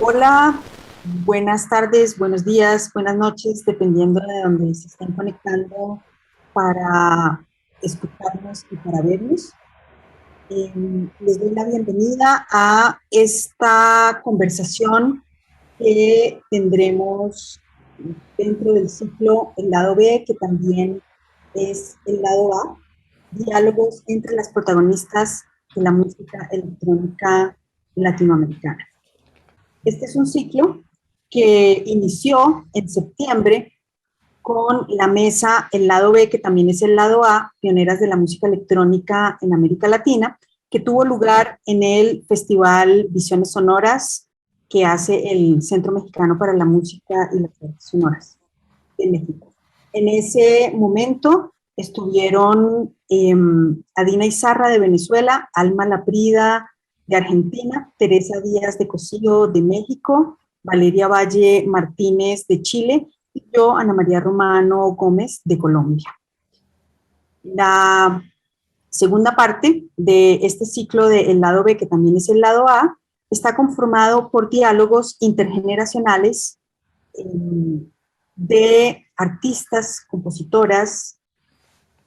Hola, buenas tardes, buenos días, buenas noches, dependiendo de dónde se estén conectando para escucharnos y para vernos. Les doy la bienvenida a esta conversación que tendremos dentro del ciclo El lado B, que también es el lado A, diálogos entre las protagonistas de la música electrónica latinoamericana. Este es un ciclo que inició en septiembre con la mesa El lado B, que también es el lado A, pioneras de la música electrónica en América Latina, que tuvo lugar en el Festival Visiones Sonoras que hace el Centro Mexicano para la Música y las Artes Sonoras de México. En ese momento estuvieron Adina Izarra de Venezuela, Alma Laprida de Argentina, Teresa Díaz de Cosío de México, Valeria Valle Martínez de Chile y yo, Ana María Romano Gómez de Colombia. La segunda parte de este ciclo de El lado B, que también es el lado A, está conformado por diálogos intergeneracionales de artistas, compositoras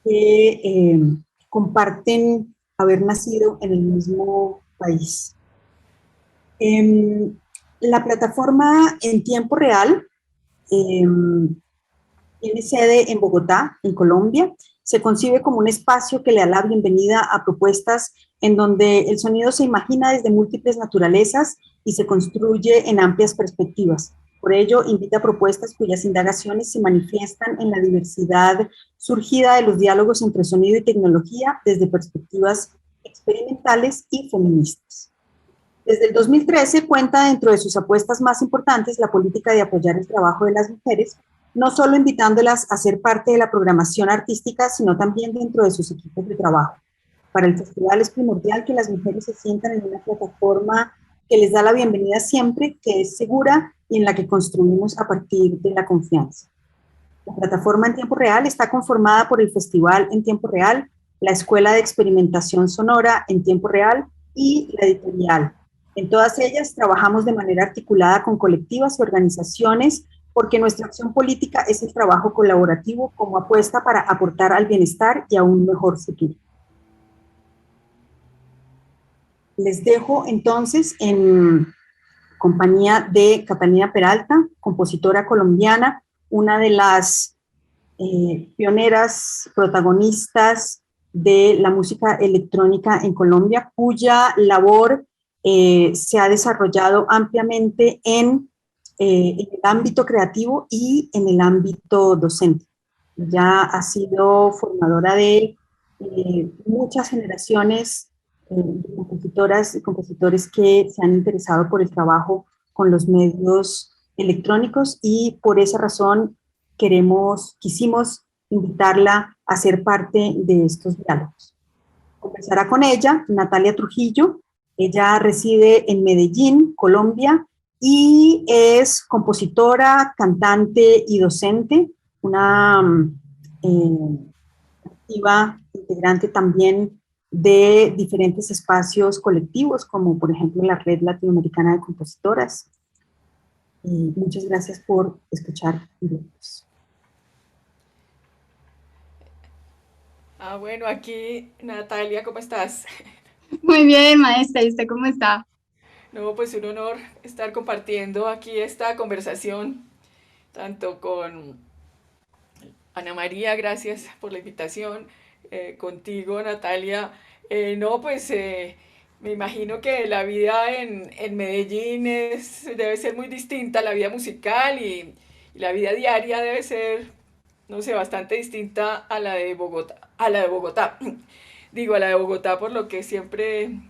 que comparten haber nacido en el mismo país. La plataforma en tiempo real tiene sede en Bogotá, en Colombia. Se concibe como un espacio que le da la bienvenida a propuestas en donde el sonido se imagina desde múltiples naturalezas y se construye en amplias perspectivas. Por ello, invita a propuestas cuyas indagaciones se manifiestan en la diversidad surgida de los diálogos entre sonido y tecnología desde perspectivas experimentales y feministas. Desde el 2013 cuenta dentro de sus apuestas más importantes la política de apoyar el trabajo de las mujeres, no solo invitándolas a ser parte de la programación artística, sino también dentro de sus equipos de trabajo. Para el festival es primordial que las mujeres se sientan en una plataforma que les da la bienvenida siempre, que es segura y en la que construimos a partir de la confianza. La plataforma en tiempo real está conformada por el Festival en tiempo real, la Escuela de Experimentación Sonora en tiempo real y la editorial. En todas ellas trabajamos de manera articulada con colectivas y organizaciones porque nuestra acción política es el trabajo colaborativo como apuesta para aportar al bienestar y a un mejor futuro. Les dejo entonces en compañía de Catalina Peralta, compositora colombiana, una de las pioneras, protagonistas de la música electrónica en Colombia, cuya labor se ha desarrollado ampliamente en el ámbito creativo y en el ámbito docente. Ya ha sido formadora de muchas generaciones de compositoras y compositores que se han interesado por el trabajo con los medios electrónicos y por esa razón quisimos invitarla a ser parte de estos diálogos. Conversará con ella Natalia Trujillo. Ella reside en Medellín, Colombia, y es compositora, cantante y docente, una activa integrante también de diferentes espacios colectivos, como por ejemplo la Red Latinoamericana de Compositoras. Muchas gracias por escuchar y vernos. Bueno, aquí Natalia, ¿cómo estás? Muy bien, maestra, ¿y usted cómo está? No, pues un honor estar compartiendo aquí esta conversación, tanto con Ana María, gracias por la invitación, contigo, Natalia. No, pues me imagino que la vida en Medellín debe ser muy distinta, la vida musical y la vida diaria debe ser, no sé, bastante distinta a la de Bogotá, a la de Bogotá. Digo, a la de Bogotá por lo que siempre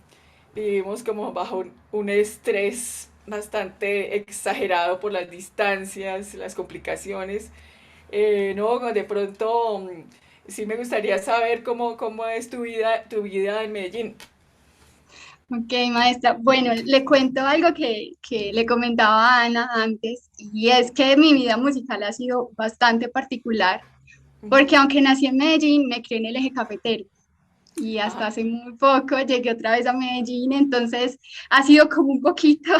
vivimos como bajo un estrés bastante exagerado por las distancias, las complicaciones. No, de pronto sí me gustaría saber cómo es tu vida en Medellín. Ok, maestra. Bueno, le cuento algo que le comentaba a Ana antes, y es que mi vida musical ha sido bastante particular, Ujú. porque aunque nací en Medellín, me crié en el eje cafetero. y hasta Ajá. hace muy poco llegué otra vez a Medellín, entonces ha sido como un poquito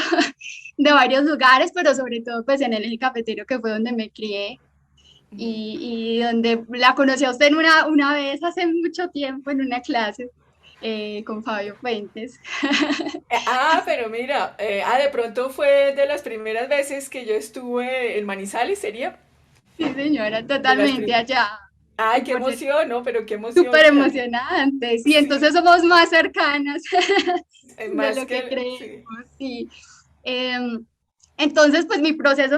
de varios lugares, pero sobre todo pues en el eje cafetero que fue donde me crié Ujú. y donde la conocí a usted en una vez hace mucho tiempo en una clase con Fabio Fuentes. Pero mira, de pronto fue de las primeras veces que yo estuve en Manizales, ¿sería? Sí, señora, De las totalmente primeras. allá. Ay, Y qué por ser emoción, ¿no? Pero qué emoción súper que alguien. emocionante. Sí, Sí, entonces somos más cercanas de más lo que que. creemos, Sí. sí. Em, entonces, pues mi proceso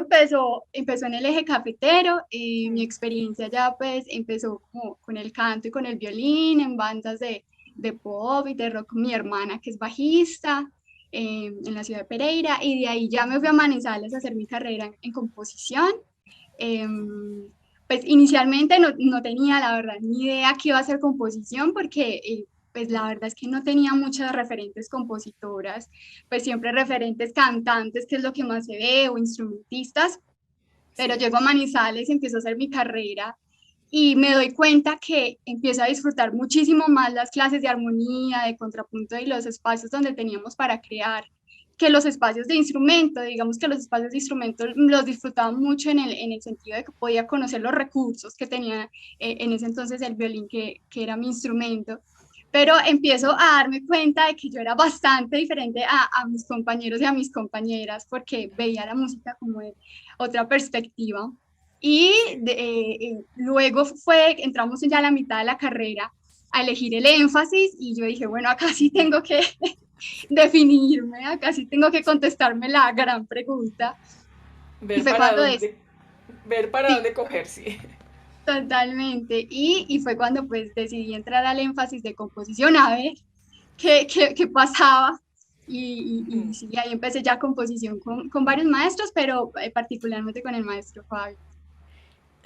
empezó en el eje cafetero. Mi Mm, experiencia ya pues empezó como con el canto y con el violín en bandas de pop y de rock con mi hermana que es bajista en la ciudad de Pereira y de ahí ya me fui a Manizales a hacer mi carrera en composición. Em, pues inicialmente no tenía la verdad ni idea que iba a ser composición porque pues la verdad es que no tenía muchas referentes compositoras, pues siempre referentes cantantes, que es lo que más se ve, o instrumentistas, pero sí, llego a Manizales, empiezo a hacer mi carrera y me doy cuenta que empiezo a disfrutar muchísimo más las clases de armonía, de contrapunto y los espacios donde teníamos para crear que los espacios de instrumento. Digamos que los espacios de instrumento los disfrutaba mucho en el sentido de que podía conocer los recursos que tenía en ese entonces el violín, que era mi instrumento, pero empiezo a darme cuenta de que yo era bastante diferente a mis compañeros y a mis compañeras porque veía la música como de otra perspectiva. Y sí. luego entramos ya a la mitad de la carrera a elegir el énfasis y yo dije, bueno, acá sí tengo que definirme, acá sí tengo que contestarme la gran pregunta. Y Ver fue para cuando dónde. Ver para sí, dónde coger, sí. totalmente. Y fue cuando pues decidí entrar al énfasis de composición a ver qué pasaba. Y sí, ahí empecé ya composición con varios maestros, pero particularmente con el maestro Fabio.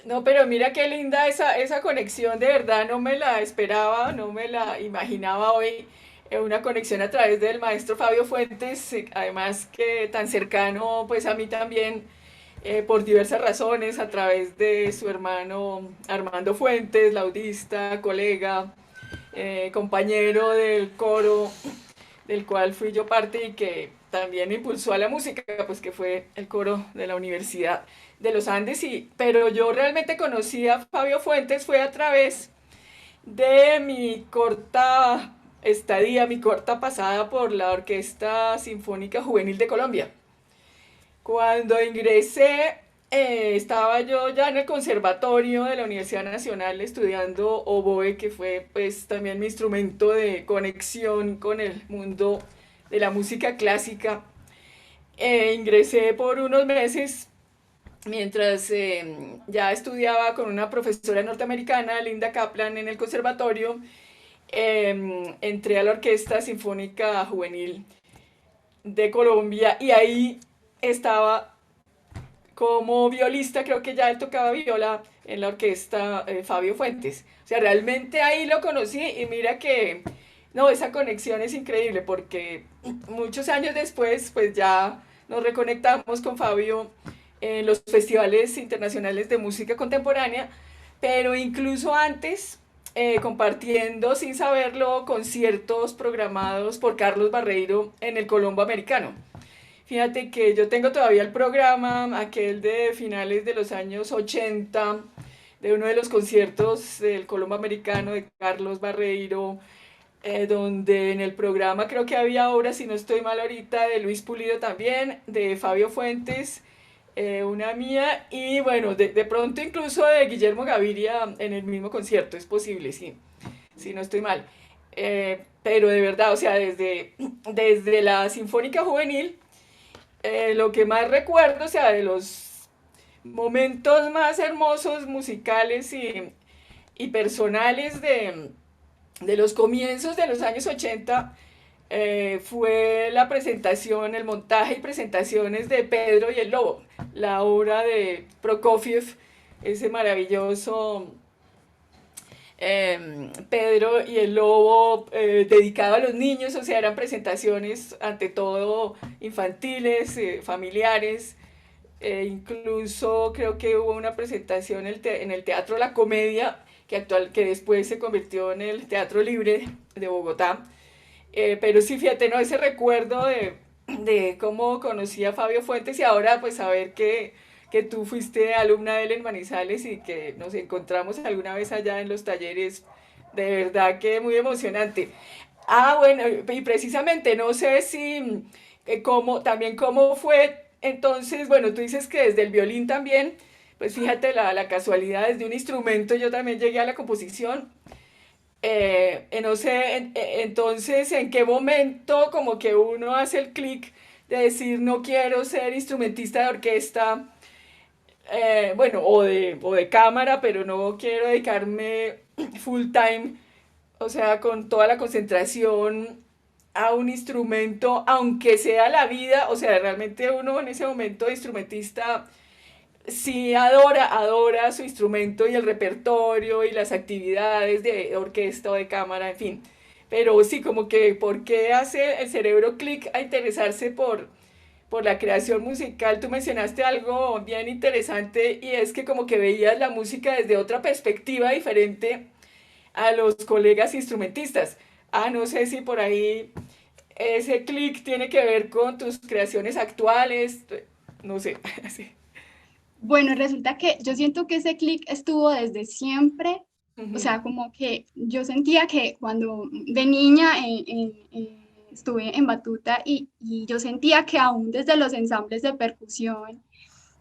No, pero mira qué linda esa conexión, de verdad no me la esperaba, no me la imaginaba hoy. Una conexión a través del maestro Fabio Fuentes, además que tan cercano pues a mí también, por diversas razones, a través de su hermano Armando Fuentes, laudista, colega, compañero del coro del cual fui yo parte y que también impulsó a la música, pues que fue el coro de la Universidad de los Andes. Pero yo realmente conocí a Fabio Fuentes fue a través de mi corta estadía, mi corta pasada por la Orquesta Sinfónica Juvenil de Colombia. Cuando ingresé, estaba yo ya en el conservatorio de la Universidad Nacional estudiando oboe, que fue pues también mi instrumento de conexión con el mundo de la música clásica. Ingresé por unos meses mientras ya estudiaba con una profesora norteamericana, Linda Kaplan, en el conservatorio. Entré a la Orquesta Sinfónica Juvenil de Colombia y ahí estaba como violista. Creo que ya él tocaba viola en la orquesta, Fabio Fuentes. O sea, realmente ahí lo conocí y mira que, no, esa conexión es increíble porque muchos años después, pues ya nos reconectamos con Fabio en los festivales internacionales de música contemporánea, pero incluso antes, compartiendo sin saberlo conciertos programados por Carlos Barreiro en el Colombo Americano. Fíjate que yo tengo todavía el programa, aquel de finales de los años 80, de uno de los conciertos del Colombo Americano de Carlos Barreiro, donde en el programa creo que había obras, si no estoy mal ahorita, de Luis Pulido también, de Fabio Fuentes, una mía, y bueno, de pronto incluso de Guillermo Gaviria en el mismo concierto, es posible, sí, si no estoy mal. Pero de verdad, o sea, desde la Sinfónica Juvenil, lo que más recuerdo, o sea, de los momentos más hermosos musicales y personales de los comienzos de los años 80, fue la presentación, el montaje y presentaciones de Pedro y el Lobo, la obra de Prokofiev, ese maravilloso Pedro y el Lobo, dedicado a los niños. O sea, eran presentaciones ante todo infantiles, familiares. Incluso creo que hubo una presentación en el Teatro La Comedia que después se convirtió en el Teatro Libre de Bogotá. Pero sí, fíjate, ¿no? Ese recuerdo de cómo conocí a Fabio Fuentes y ahora pues saber que tú fuiste alumna de él en Manizales y que nos encontramos alguna vez allá en los talleres, de verdad que muy emocionante. Ah, bueno, y precisamente no sé si, también cómo fue, entonces, bueno, tú dices que desde el violín también, pues fíjate la casualidad, desde un instrumento yo también llegué a la composición. No sé, entonces, ¿en qué momento como que uno hace el clic de decir no quiero ser instrumentista de orquesta, bueno, o de cámara, pero no quiero dedicarme full time, o sea, con toda la concentración a un instrumento, aunque sea la vida, o sea, realmente uno en ese momento de instrumentista sí adora su instrumento y el repertorio y las actividades de orquesta o de cámara, en fin. Pero sí, como que, ¿por qué hace el cerebro clic a interesarse por la creación musical? Tú mencionaste algo bien interesante y es que como que veías la música desde otra perspectiva diferente a los colegas instrumentistas. Ah, no sé si por ahí ese clic tiene que ver con tus creaciones actuales, no sé, sí. Bueno, resulta que yo siento que ese clic estuvo desde siempre, o Ujú, sea, como que yo sentía que cuando de niña estuve en batuta y yo sentía que aún desde los ensambles de percusión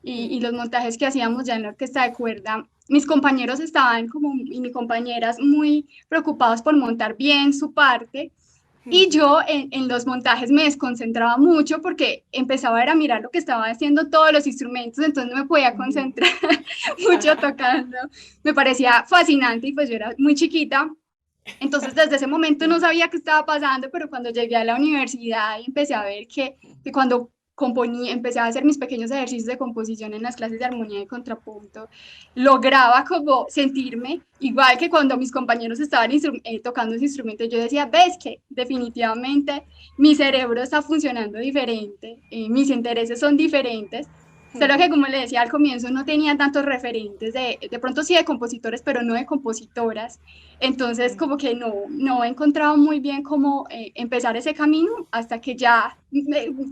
y los montajes que hacíamos ya en la orquesta de cuerda, mis compañeros estaban como, y mis compañeras muy preocupados por montar bien su parte y ujú. yo en los montajes me desconcentraba mucho porque empezaba a mirar lo que estaban haciendo todos los instrumentos, entonces no me podía Ujú. concentrar mucho tocando. Me parecía fascinante y pues yo era muy chiquita, entonces desde ese momento no sabía qué estaba pasando, pero cuando llegué a la universidad y empecé a ver que cuando componía, empecé a hacer mis pequeños ejercicios de composición en las clases de armonía y contrapunto, lograba como sentirme igual que cuando mis compañeros estaban tocando ese instrumento. Yo decía, ves que definitivamente mi cerebro está funcionando diferente, mis intereses son diferentes. Solo que, como le decía al comienzo, no tenía tantos referentes de pronto sí de compositores, pero no de compositoras. Entonces, como que no he encontrado muy bien cómo empezar ese camino hasta que ya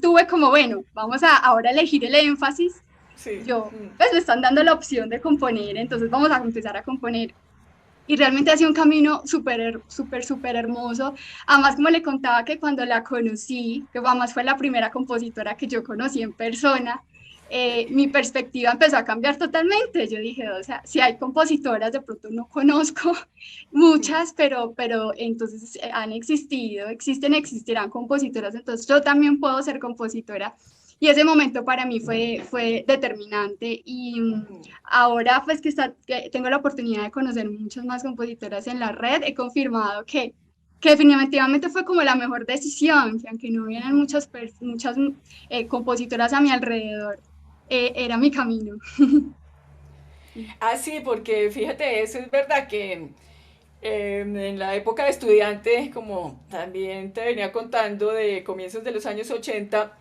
tuve como, bueno, vamos a ahora elegir el énfasis. Sí. Yo, pues me están dando la opción de componer, entonces vamos a empezar a componer. Y realmente ha sido un camino súper hermoso. Además, como le contaba que cuando la conocí, que además fue la primera compositora que yo conocí en persona, mi perspectiva empezó a cambiar totalmente. Yo dije, o sea, si hay compositoras, de pronto no conozco muchas, pero entonces han existido, existen, existirán compositoras, entonces yo también puedo ser compositora. Y ese momento para mí fue determinante y ahora pues que tengo la oportunidad de conocer muchas más compositoras en la red, he confirmado que definitivamente fue como la mejor decisión, que aunque no hubieran muchas compositoras a mi alrededor, era mi camino. Ah, sí, porque fíjate, eso es verdad que en la época de estudiante, como también te venía contando de comienzos de los años 80,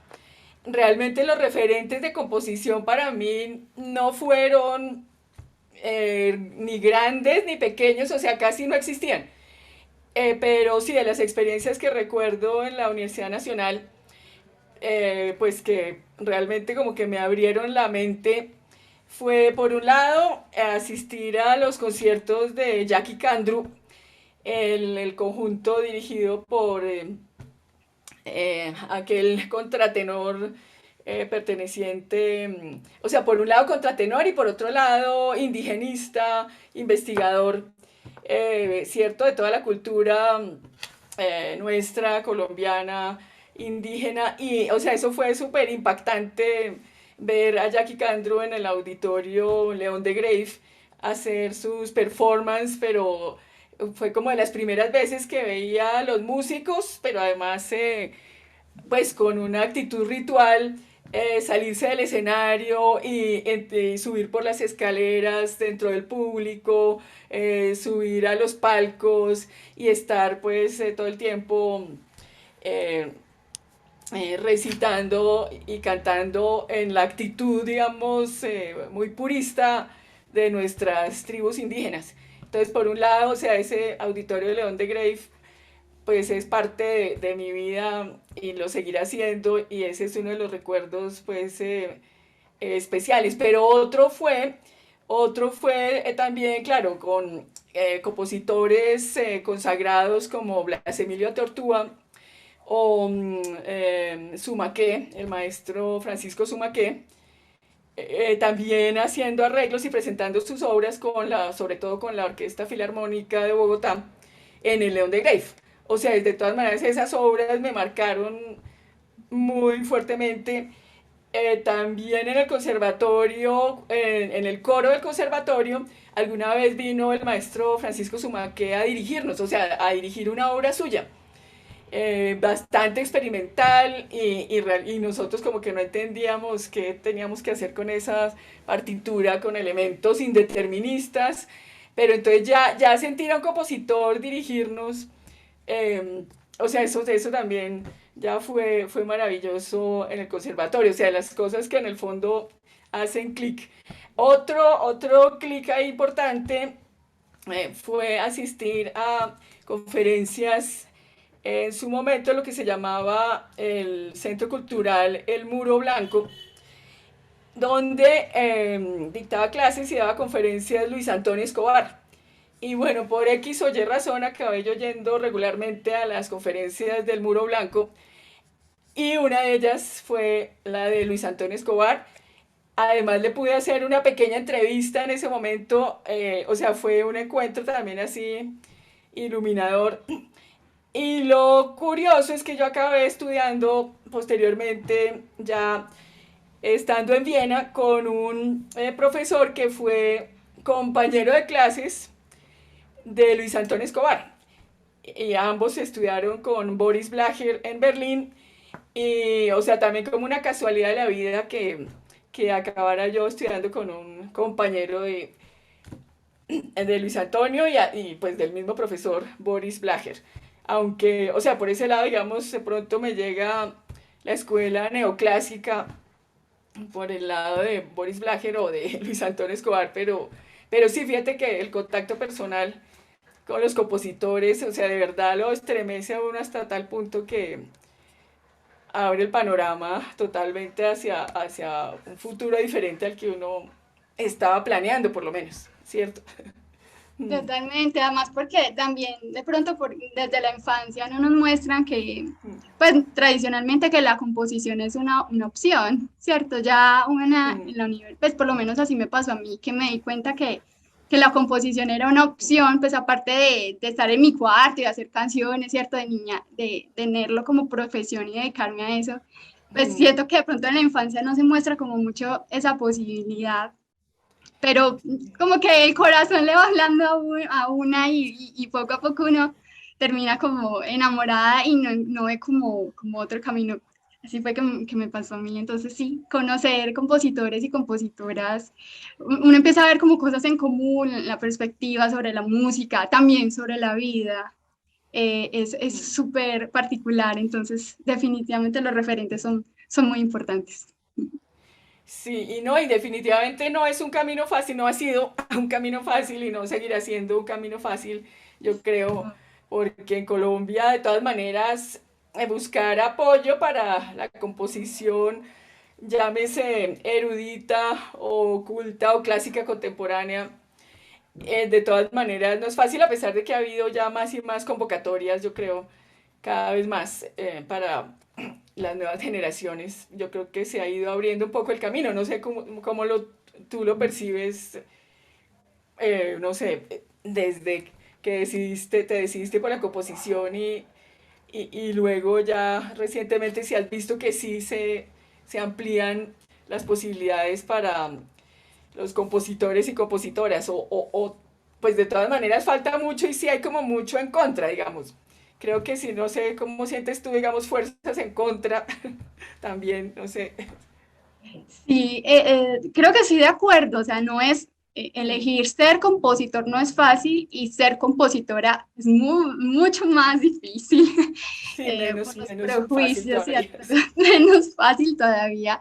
realmente los referentes de composición para mí no fueron ni grandes ni pequeños, o sea, casi no existían. Pero sí, de las experiencias que recuerdo en la Universidad Nacional, pues que realmente como que me abrieron la mente, fue por un lado asistir a los conciertos de Jackie Candru, el conjunto dirigido por aquel contratenor perteneciente, o sea, por un lado contratenor y por otro lado indigenista, investigador, cierto, de toda la cultura nuestra, colombiana, indígena, y, o sea, eso fue súper impactante ver a Jackie Candro en el auditorio León de Grave hacer sus performances, pero fue como de las primeras veces que veía a los músicos, pero además pues con una actitud ritual, salirse del escenario y subir por las escaleras dentro del público, subir a los palcos y estar pues todo el tiempo eh, recitando y cantando en la actitud, digamos, muy purista de nuestras tribus indígenas. Entonces, por un lado, o sea, ese auditorio de León de Grave, pues es parte de mi vida y lo seguirá siendo, y ese es uno de los recuerdos, pues, especiales. Pero otro fue también, claro, con compositores consagrados como Blas Emilio Tortúa o Sumaqué, el maestro Francisco Sumaqué, también haciendo arreglos y presentando sus obras sobre todo con la Orquesta Filarmónica de Bogotá en el León de Grave. O sea, de todas maneras esas obras me marcaron muy fuertemente. También en el conservatorio, en el coro del conservatorio, alguna vez vino el maestro Francisco Sumaque a dirigirnos, o sea, a dirigir una obra suya, bastante experimental y nosotros como que no entendíamos qué teníamos que hacer con esa partitura, con elementos indeterministas, pero entonces ya sentir a un compositor dirigirnos, eh, o sea, eso también ya fue maravilloso en el conservatorio, o sea, las cosas que en el fondo hacen clic. Otro clic ahí importante fue asistir a conferencias en su momento lo que se llamaba el Centro Cultural El Muro Blanco, donde dictaba clases y daba conferencias Luis Antonio Escobar. Y bueno, por X o Y razón acabé yo yendo regularmente a las conferencias del Muro Blanco, y una de ellas fue la de Luis Antonio Escobar. Además le pude hacer una pequeña entrevista en ese momento, o sea, fue un encuentro también así iluminador. Y lo curioso es que yo acabé estudiando posteriormente, ya estando en Viena, con un profesor que fue compañero de clases de Luis Antonio Escobar. Y ambos estudiaron con Boris Blacher en Berlín. Y, o sea, también como una casualidad de la vida que acabara yo estudiando con un compañero de Luis Antonio y pues del mismo profesor Boris Blacher. Aunque, o sea, por ese lado, digamos, de pronto me llega la escuela neoclásica por el lado de Boris Blacher o de Luis Antonio Escobar, pero sí, fíjate que el contacto personal con los compositores, o sea, de verdad lo estremece a uno hasta tal punto que abre el panorama totalmente hacia un futuro diferente al que uno estaba planeando, por lo menos, ¿cierto? Totalmente, además porque también de pronto desde la infancia no nos muestran que, pues tradicionalmente que la composición es una opción, ¿cierto? Ya una en la universidad, pues por lo menos así me pasó a mí, que me di cuenta que la composición era una opción, pues aparte de estar en mi cuarto y hacer canciones, ¿cierto? De niña, de tenerlo como profesión y dedicarme a eso, pues siento que de pronto en la infancia no se muestra como mucho esa posibilidad, pero como que el corazón le va hablando a una y poco a poco uno termina como enamorada y no ve como otro camino. Así fue que me pasó a mí. Entonces sí, conocer compositores y compositoras, uno empieza a ver como cosas en común, la perspectiva sobre la música, también sobre la vida. Es súper particular, entonces definitivamente los referentes son muy importantes. Sí, y no, y definitivamente no es un camino fácil, no ha sido un camino fácil y no seguirá siendo un camino fácil, yo creo, porque en Colombia, de todas maneras, buscar apoyo para la composición, llámese erudita o culta o clásica contemporánea, de todas maneras no es fácil, a pesar de que ha habido ya más y más convocatorias, yo creo, cada vez más para las nuevas generaciones. Yo creo que se ha ido abriendo un poco el camino. No sé cómo tú lo percibes, no sé, desde que te decidiste por la composición y luego ya recientemente si has visto que sí se amplían las posibilidades para los compositores y compositoras pues de todas maneras falta mucho y sí hay como mucho en contra, digamos. Creo que si no sé cómo sientes tú, digamos, fuerzas en contra, también, no sé. Sí, creo que sí, de acuerdo, o sea, no es elegir ser compositor no es fácil y ser compositora es mucho más difícil Sí, por los menos fácil prejuicios y todavía. menos fácil todavía.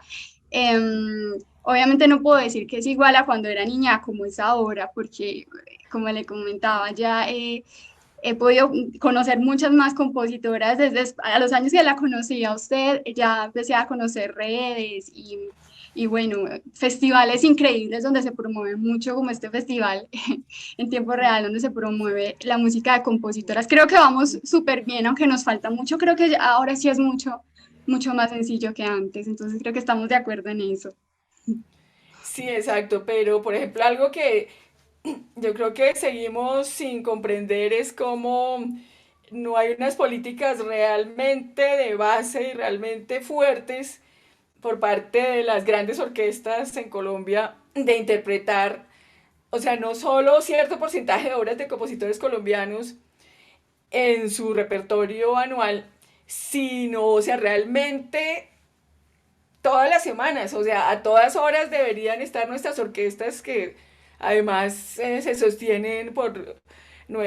Obviamente no puedo decir que es igual a cuando era niña como es ahora, porque como le comentaba, ya he podido conocer muchas más compositoras desde a los años que la conocí a usted, ya empecé a conocer redes y bueno, festivales increíbles donde se promueve mucho, como este festival en tiempo real, donde se promueve la música de compositoras. Creo que vamos súper bien, aunque nos falta mucho, creo que ahora sí es mucho, mucho más sencillo que antes, entonces creo que estamos de acuerdo en eso. Sí, exacto, pero por ejemplo algo que yo creo que seguimos sin comprender es cómo no hay unas políticas realmente de base y realmente fuertes por parte de las grandes orquestas en Colombia de interpretar, o sea, no solo cierto porcentaje de obras de compositores colombianos en su repertorio anual, sino, o sea, realmente todas las semanas, o sea, a todas horas deberían estar nuestras orquestas que además se sostienen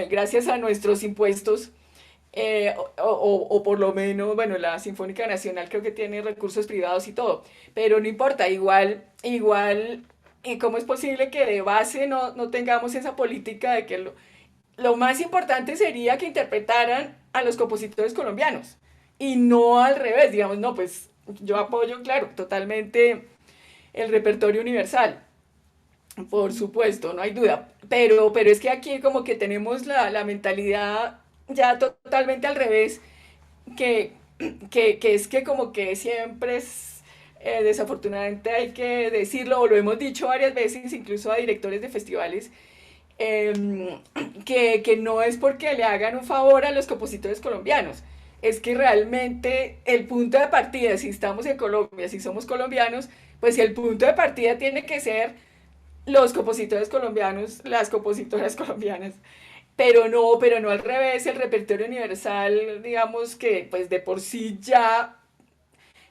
gracias a nuestros impuestos, o por lo menos, bueno, la Sinfónica Nacional creo que tiene recursos privados y todo, pero no importa, igual, ¿cómo es posible que de base no tengamos esa política de que lo más importante sería que interpretaran a los compositores colombianos y no al revés, digamos, no, pues yo apoyo, claro, totalmente el repertorio universal, por supuesto, no hay duda, pero es que aquí como que tenemos la mentalidad ya totalmente al revés, que, que es que como que siempre es, desafortunadamente hay que decirlo, o lo hemos dicho varias veces, incluso a directores de festivales, que no es porque le hagan un favor a los compositores colombianos, es que realmente el punto de partida, si estamos en Colombia, si somos colombianos, pues el punto de partida tiene que ser los compositores colombianos, las compositoras colombianas, pero no al revés, el repertorio universal, digamos que pues de por sí ya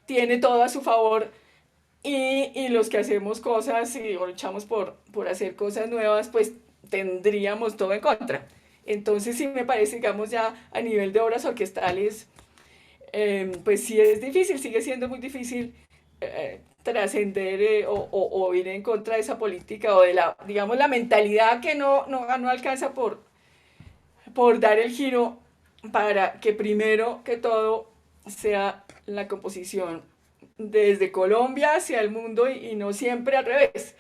tiene todo a su favor y los que hacemos cosas y o luchamos por hacer cosas nuevas, pues tendríamos todo en contra. Entonces sí me parece, digamos, ya a nivel de obras orquestales, pues sí es difícil, sigue siendo muy difícil trascender o ir en contra de esa política o de la, digamos, la mentalidad que no alcanza por dar el giro para que primero que todo sea la composición desde Colombia hacia el mundo y no siempre al revés.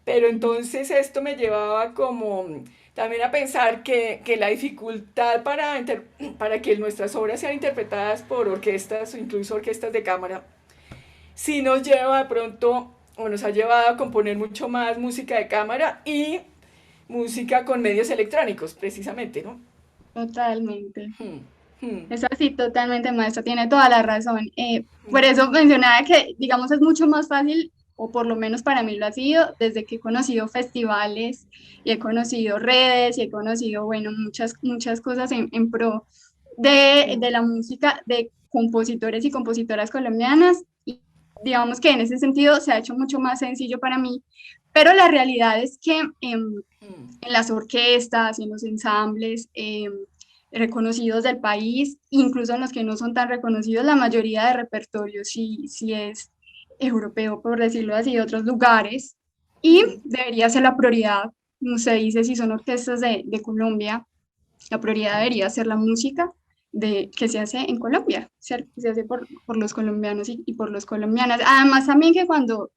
Pero entonces esto me llevaba como también a pensar que la dificultad para que nuestras obras sean interpretadas por orquestas o incluso orquestas de cámara, sí nos lleva de pronto o nos ha llevado a componer mucho más música de cámara y música con medios electrónicos, precisamente, ¿no? Totalmente. Hmm, hmm, Eso sí, totalmente, maestra, tiene toda la razón. Por hmm. eso mencionaba que, digamos, es mucho más fácil, o por lo menos para mí lo ha sido, desde que he conocido festivales y he conocido redes y he conocido, bueno, muchas, muchas cosas en pro de la música de compositores y compositoras colombianas. Y digamos que en ese sentido se ha hecho mucho más sencillo para mí, pero la realidad es que en las orquestas y en los ensambles, reconocidos del país, incluso en los que no son tan reconocidos, la mayoría de repertorio sí es europeo, por decirlo así, de otros lugares, y Hmm. debería ser la prioridad, como se dice, si son orquestas de Colombia, la prioridad debería ser la música que se hace en Colombia, ¿cierto? Que se hace por los colombianos y por los colombianas. Además, también que cuando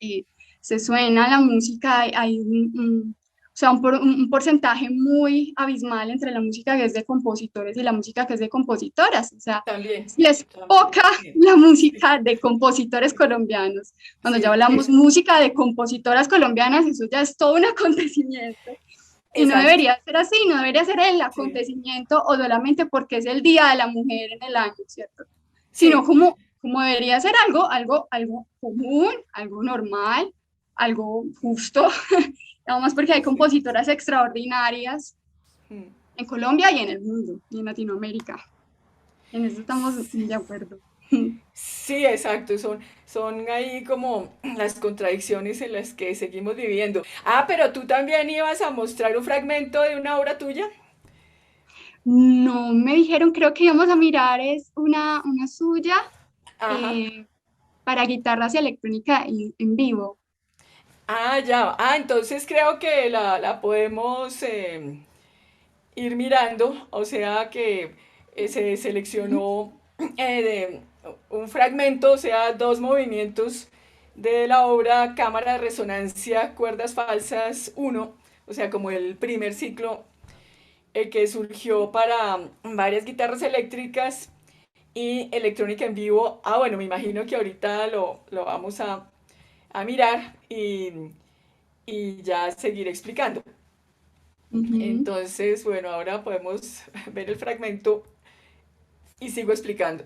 se suena la música hay o sea, un porcentaje muy abismal entre la música que es de compositores y la música que es de compositoras. O sea, También, si es poca también, la sí, música de compositores colombianos. Cuando ya sí, hablamos música de compositoras colombianas, eso ya es todo un acontecimiento. Y no exacto, debería ser así, no debería ser el sí, acontecimiento o solamente porque es el Día de la Mujer en el año, ¿cierto? Sino sí, como debería ser algo común, algo normal, algo justo. Nada más porque hay sí. compositoras extraordinarias Hmm. en Colombia y en el mundo y en Latinoamérica. En eso estamos de acuerdo. Sí, exacto, son ahí como las contradicciones en las que seguimos viviendo. Ah, pero tú también ibas a mostrar un fragmento de una obra tuya. No me dijeron, creo que íbamos a mirar es una suya Ajá. eh, para guitarras y electrónica en vivo. Ah, ya. Ah, entonces creo que la podemos ir mirando, o sea que se seleccionó un fragmento, o sea, dos movimientos de la obra Cámara de Resonancia, Cuerdas Falsas uno, o sea, como el primer ciclo que surgió para varias guitarras eléctricas y electrónica en vivo. Ah, bueno, me imagino que ahorita lo vamos a mirar y ya seguir explicando. Entonces, bueno, ahora podemos ver el fragmento y sigo explicando.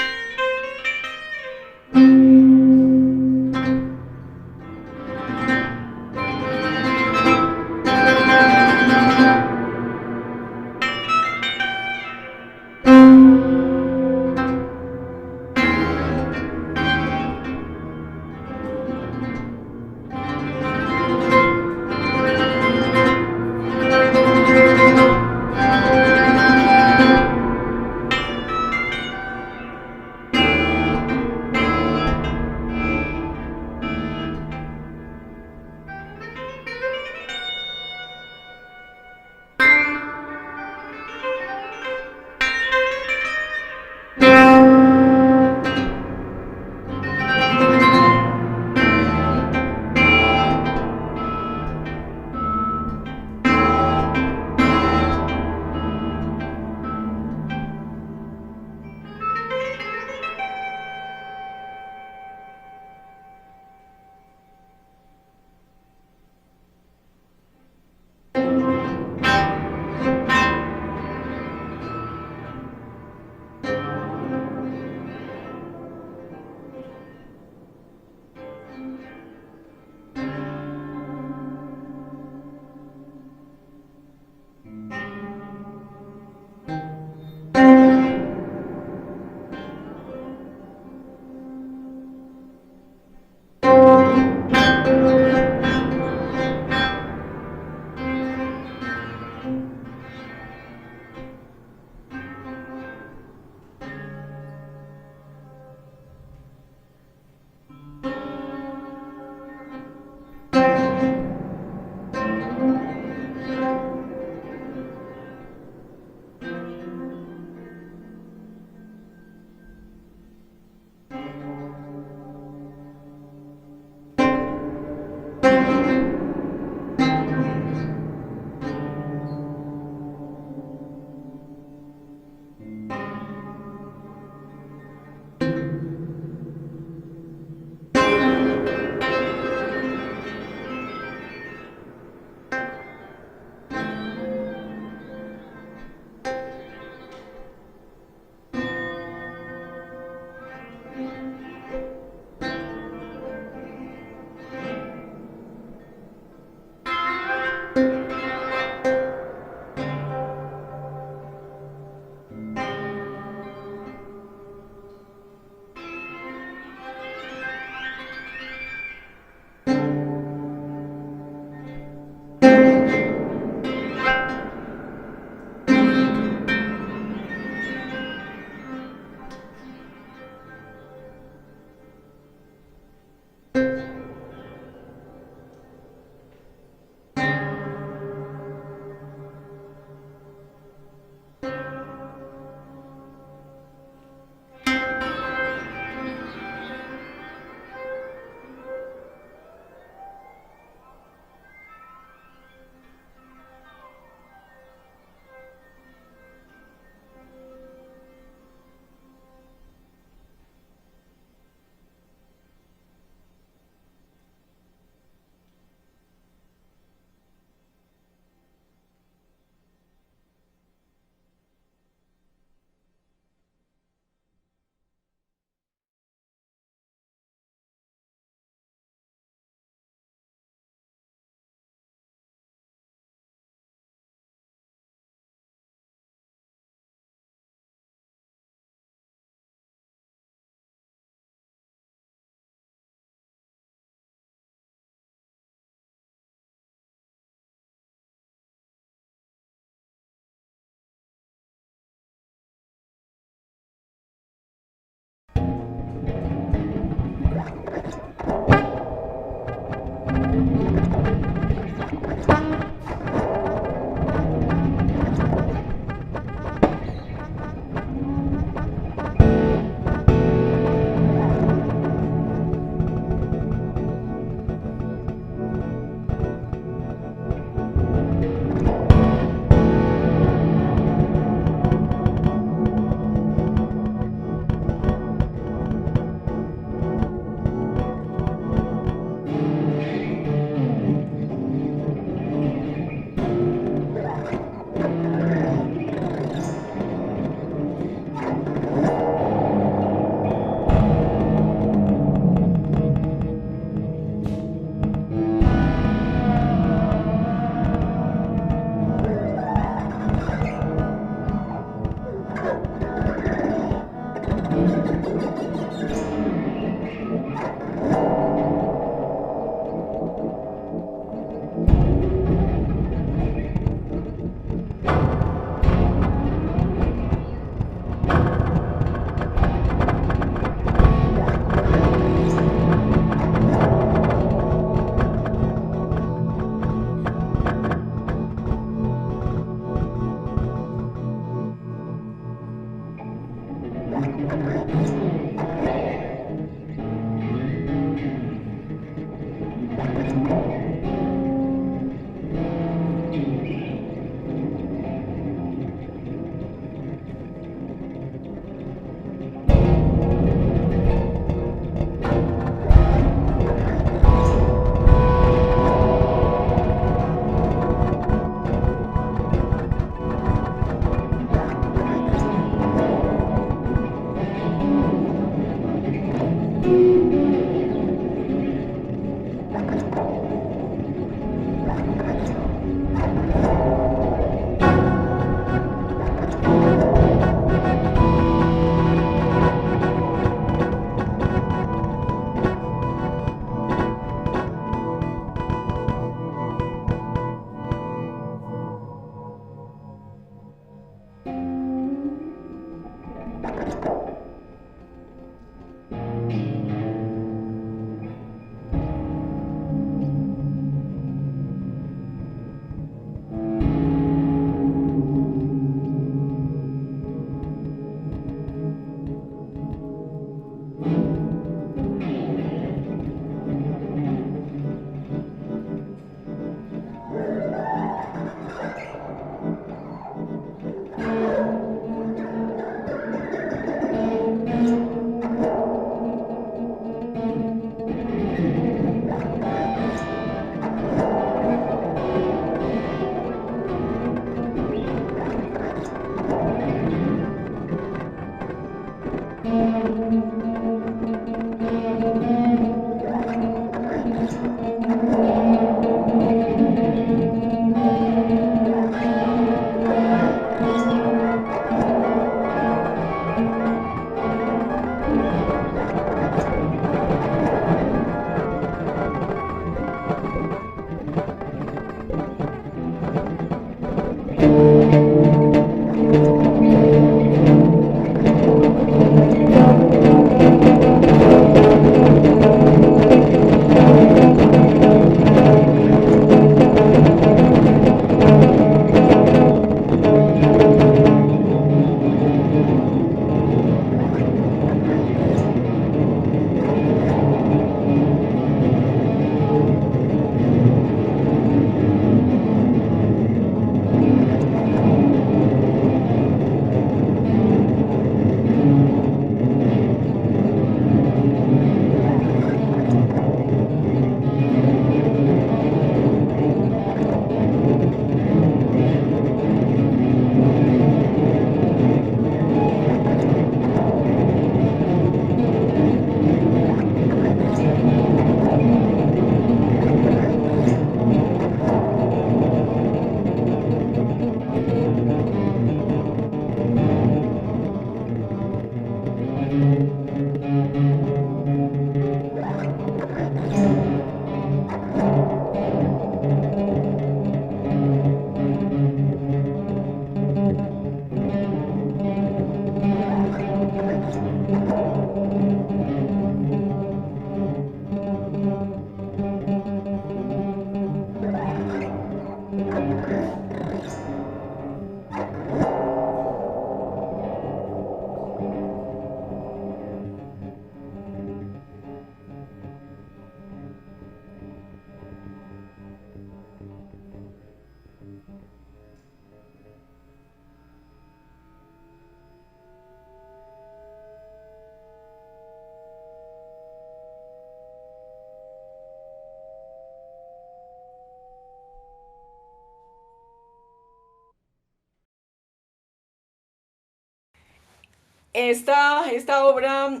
Esta obra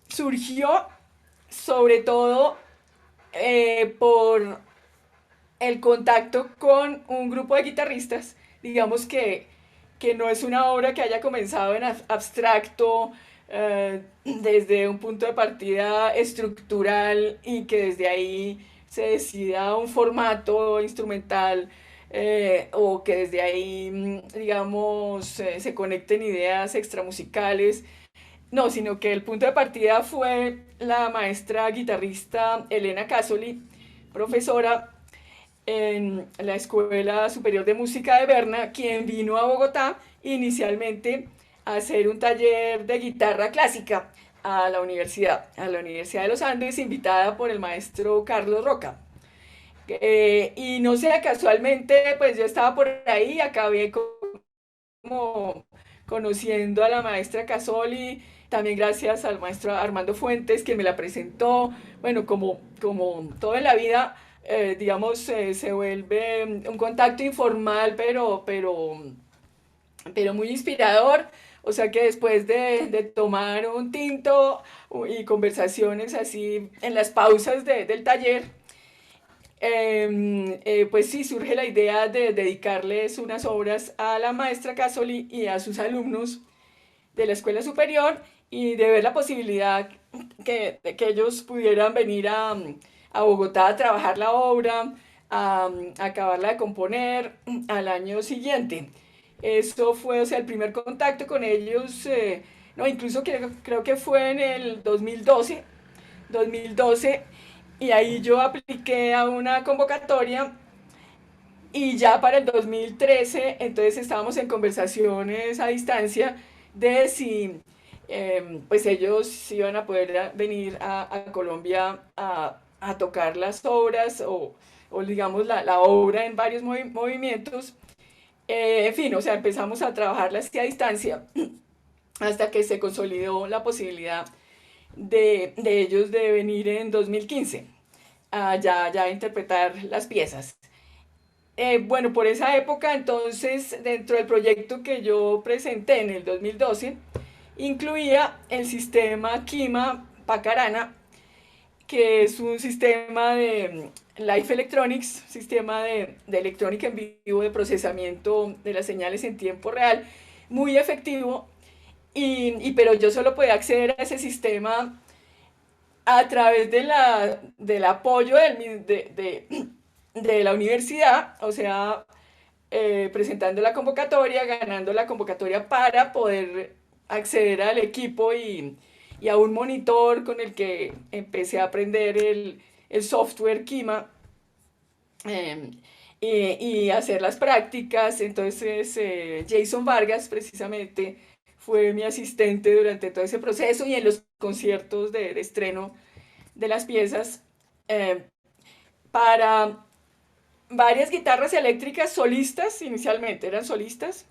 surgió sobre todo por el contacto con un grupo de guitarristas, digamos que no es una obra que haya comenzado en abstracto, desde un punto de partida estructural y que desde ahí se decida un formato instrumental, o que desde ahí, digamos, se conecten ideas extramusicales. No, sino que el punto de partida fue la maestra guitarrista Elena Casoli, profesora en la Escuela Superior de Música de Berna, quien vino a Bogotá inicialmente a hacer un taller de guitarra clásica a la Universidad de los Andes, invitada por el maestro Carlos Roca. Y no sé, casualmente, pues yo estaba por ahí, acabé como conociendo a la maestra Casoli, también gracias al maestro Armando Fuentes, quien me la presentó. Bueno, como todo en la vida, digamos, se vuelve un contacto informal, pero muy inspirador. O sea que después de tomar un tinto y conversaciones así en las pausas del taller, pues sí, surge la idea de dedicarles unas obras a la maestra Casoli y a sus alumnos de la escuela superior, y de ver la posibilidad de que ellos pudieran venir a Bogotá a trabajar la obra, a acabarla de componer al año siguiente. Eso fue, o sea, el primer contacto con ellos, no, incluso creo que fue en el 2012, y ahí yo apliqué a una convocatoria, y ya para el 2013, entonces estábamos en conversaciones a distancia de si pues ellos iban a poder venir a Colombia a tocar las obras, o digamos la obra en varios movimientos. En fin, o sea, empezamos a trabajarla así a distancia hasta que se consolidó la posibilidad de ellos de venir en 2015 ya a interpretar las piezas. Bueno, por esa época, entonces, dentro del proyecto que yo presenté en el 2012, incluía el sistema Kima Pacarana, que es un sistema de Life Electronics, sistema de electrónica en vivo, de procesamiento de las señales en tiempo real, muy efectivo, pero yo solo podía acceder a ese sistema a través del apoyo de la universidad, o sea, presentando la convocatoria, ganando la convocatoria para poder acceder al equipo y a un monitor con el que empecé a aprender el software Kima, eh, y hacer las prácticas. Entonces, Jason Vargas precisamente fue mi asistente durante todo ese proceso y en los conciertos de estreno de las piezas, para varias guitarras eléctricas solistas. Inicialmente eran solistas,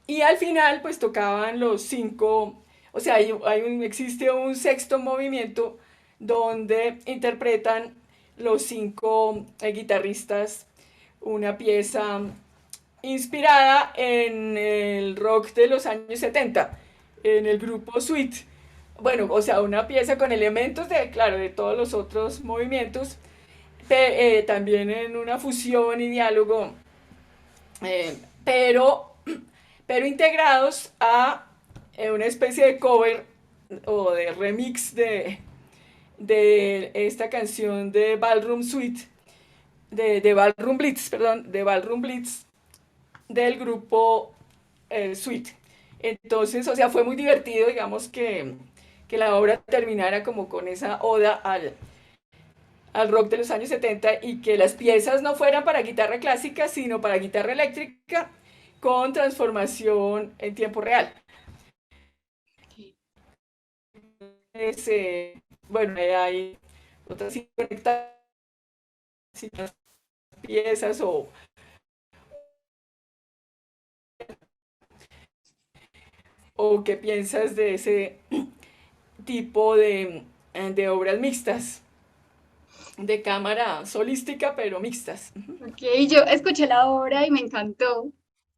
y al final pues tocaban los cinco, o sea, existe un sexto movimiento donde interpretan los cinco guitarristas una pieza inspirada en el rock de los años 70, en el grupo Sweet. Bueno, o sea, una pieza con elementos claro, de todos los otros movimientos, también en una fusión y diálogo, eh, pero, pero integrados a una especie de cover o de remix de esta canción de Ballroom Suite, de Ballroom Blitz, perdón, de Ballroom Blitz, del grupo Sweet. Entonces, o sea, fue muy divertido, digamos, que la obra terminara como con esa oda al rock de los años 70, y que las piezas no fueran para guitarra clásica, sino para guitarra eléctrica con transformación en tiempo real. Entonces, bueno, hay otras piezas o qué piensas de ese tipo de obras mixtas, de cámara solística, pero mixtas. Ok, yo escuché la obra y me encantó.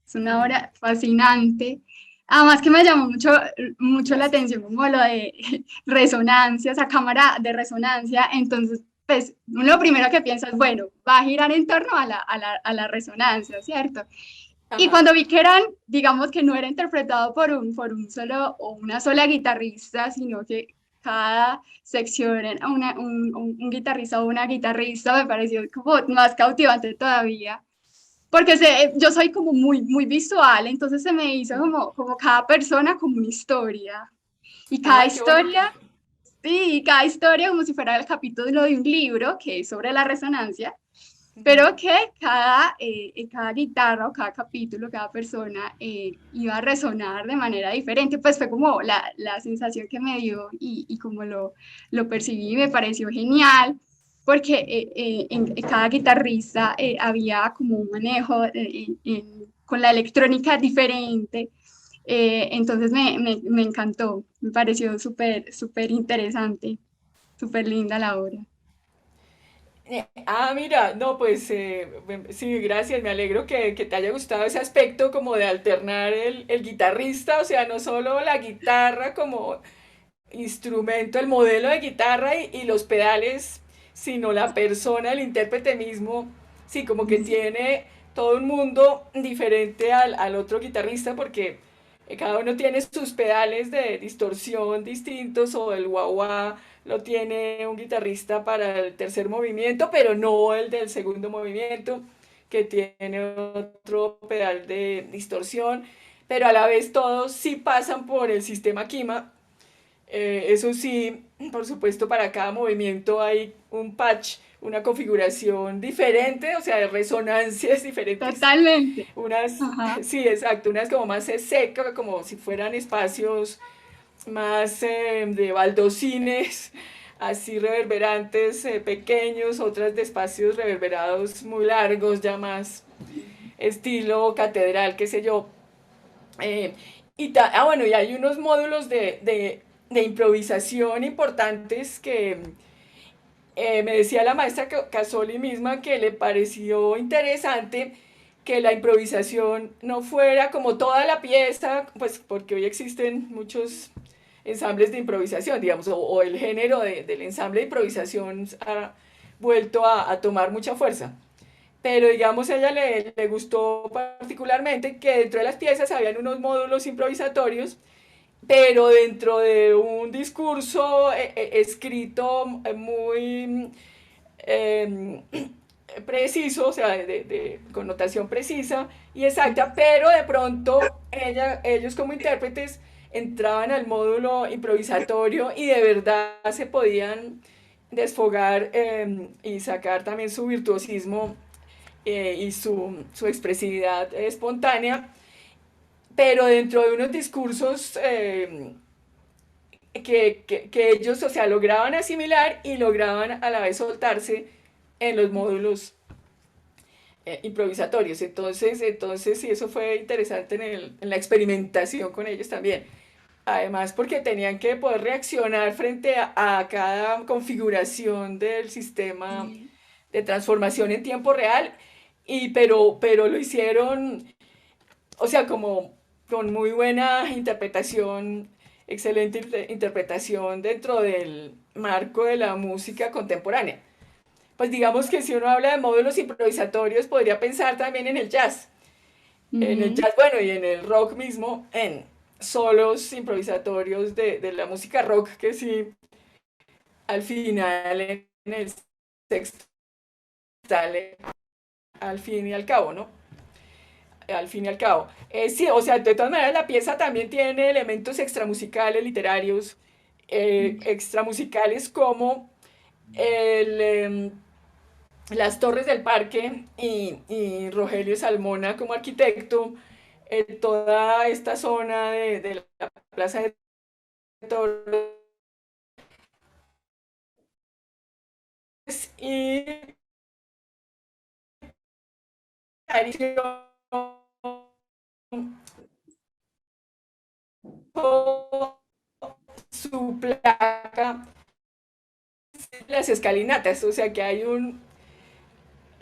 Es una obra fascinante. Además que me llamó mucho la Gracias. atención como lo de resonancia, esa cámara de resonancia. Entonces, pues lo primero que pienso es, bueno, va a girar en torno a la resonancia, ¿cierto? Y Ajá. cuando vi que eran, digamos que no era interpretado por un solo o una sola guitarrista, sino que cada sección era un guitarrista o una guitarrista, me pareció como más cautivante todavía. Porque yo soy como muy visual, entonces se me hizo como cada persona como una historia. Y cada Ay, qué bonito. historia, sí, cada historia como si fuera el capítulo de un libro que es sobre la resonancia. pero que cada guitarra o cada capítulo, cada persona iba a resonar de manera diferente. Pues fue como la sensación que me dio y como lo percibí, me pareció genial, porque en cada guitarrista había como un manejo con la electrónica diferente. Entonces me encantó, me pareció súper interesante, súper linda la obra. Mira, no, pues sí, gracias, me alegro que te haya gustado ese aspecto como de alternar el guitarrista, o sea, no solo la guitarra como instrumento, el modelo de guitarra y los pedales, sino la persona, el intérprete mismo, sí, como que tiene todo un mundo diferente al otro guitarrista porque cada uno tiene sus pedales de distorsión distintos o el wah-wah lo tiene un guitarrista para el tercer movimiento, pero no el del segundo movimiento, que tiene otro pedal de distorsión, pero a la vez todos sí pasan por el sistema Kima. Eso sí, por supuesto, para cada movimiento hay un patch, una configuración diferente, o sea, de resonancias diferentes. Totalmente. Unas, Ajá. sí, exacto, unas como más seca, como si fueran espacios más de baldocines, así reverberantes pequeños, otras de espacios reverberados muy largos, ya más estilo catedral, qué sé yo. Eh, bueno, y hay unos módulos de improvisación importantes que me decía la maestra Casoli misma que le pareció interesante que la improvisación no fuera como toda la pieza, pues porque hoy existen muchos ensambles de improvisación, digamos, o el género del ensamble de improvisación ha vuelto a tomar mucha fuerza. Pero digamos, a ella le gustó particularmente que dentro de las piezas habían unos módulos improvisatorios, pero dentro de un discurso escrito muy eh, preciso, o sea, de connotación precisa y exacta, pero de pronto ellos como intérpretes entraban al módulo improvisatorio y de verdad se podían desfogar y sacar también su virtuosismo y su expresividad espontánea, pero dentro de unos discursos que ellos, o sea, lograban asimilar y lograban a la vez soltarse en los módulos improvisatorios. Entonces, sí, eso fue interesante en la experimentación con ellos también. Además, porque tenían que poder reaccionar frente a cada configuración del sistema Sí. de transformación en tiempo real, pero lo hicieron, o sea, como con muy buena interpretación, excelente interpretación dentro del marco de la música contemporánea. Pues digamos que si uno habla de módulos improvisatorios, podría pensar también en el jazz. En el Ujú. jazz, bueno, y en el rock mismo, en solos improvisatorios de la música rock, que sí, al final en el sexto sale al fin y al cabo, ¿no? Al fin y al cabo. Sí, o sea, de todas maneras la pieza también tiene elementos extramusicales, literarios, extramusicales como el, las torres del parque y Rogelio Salmona como arquitecto, toda esta zona de la Plaza de Toros y su placa, las escalinatas, o sea que hay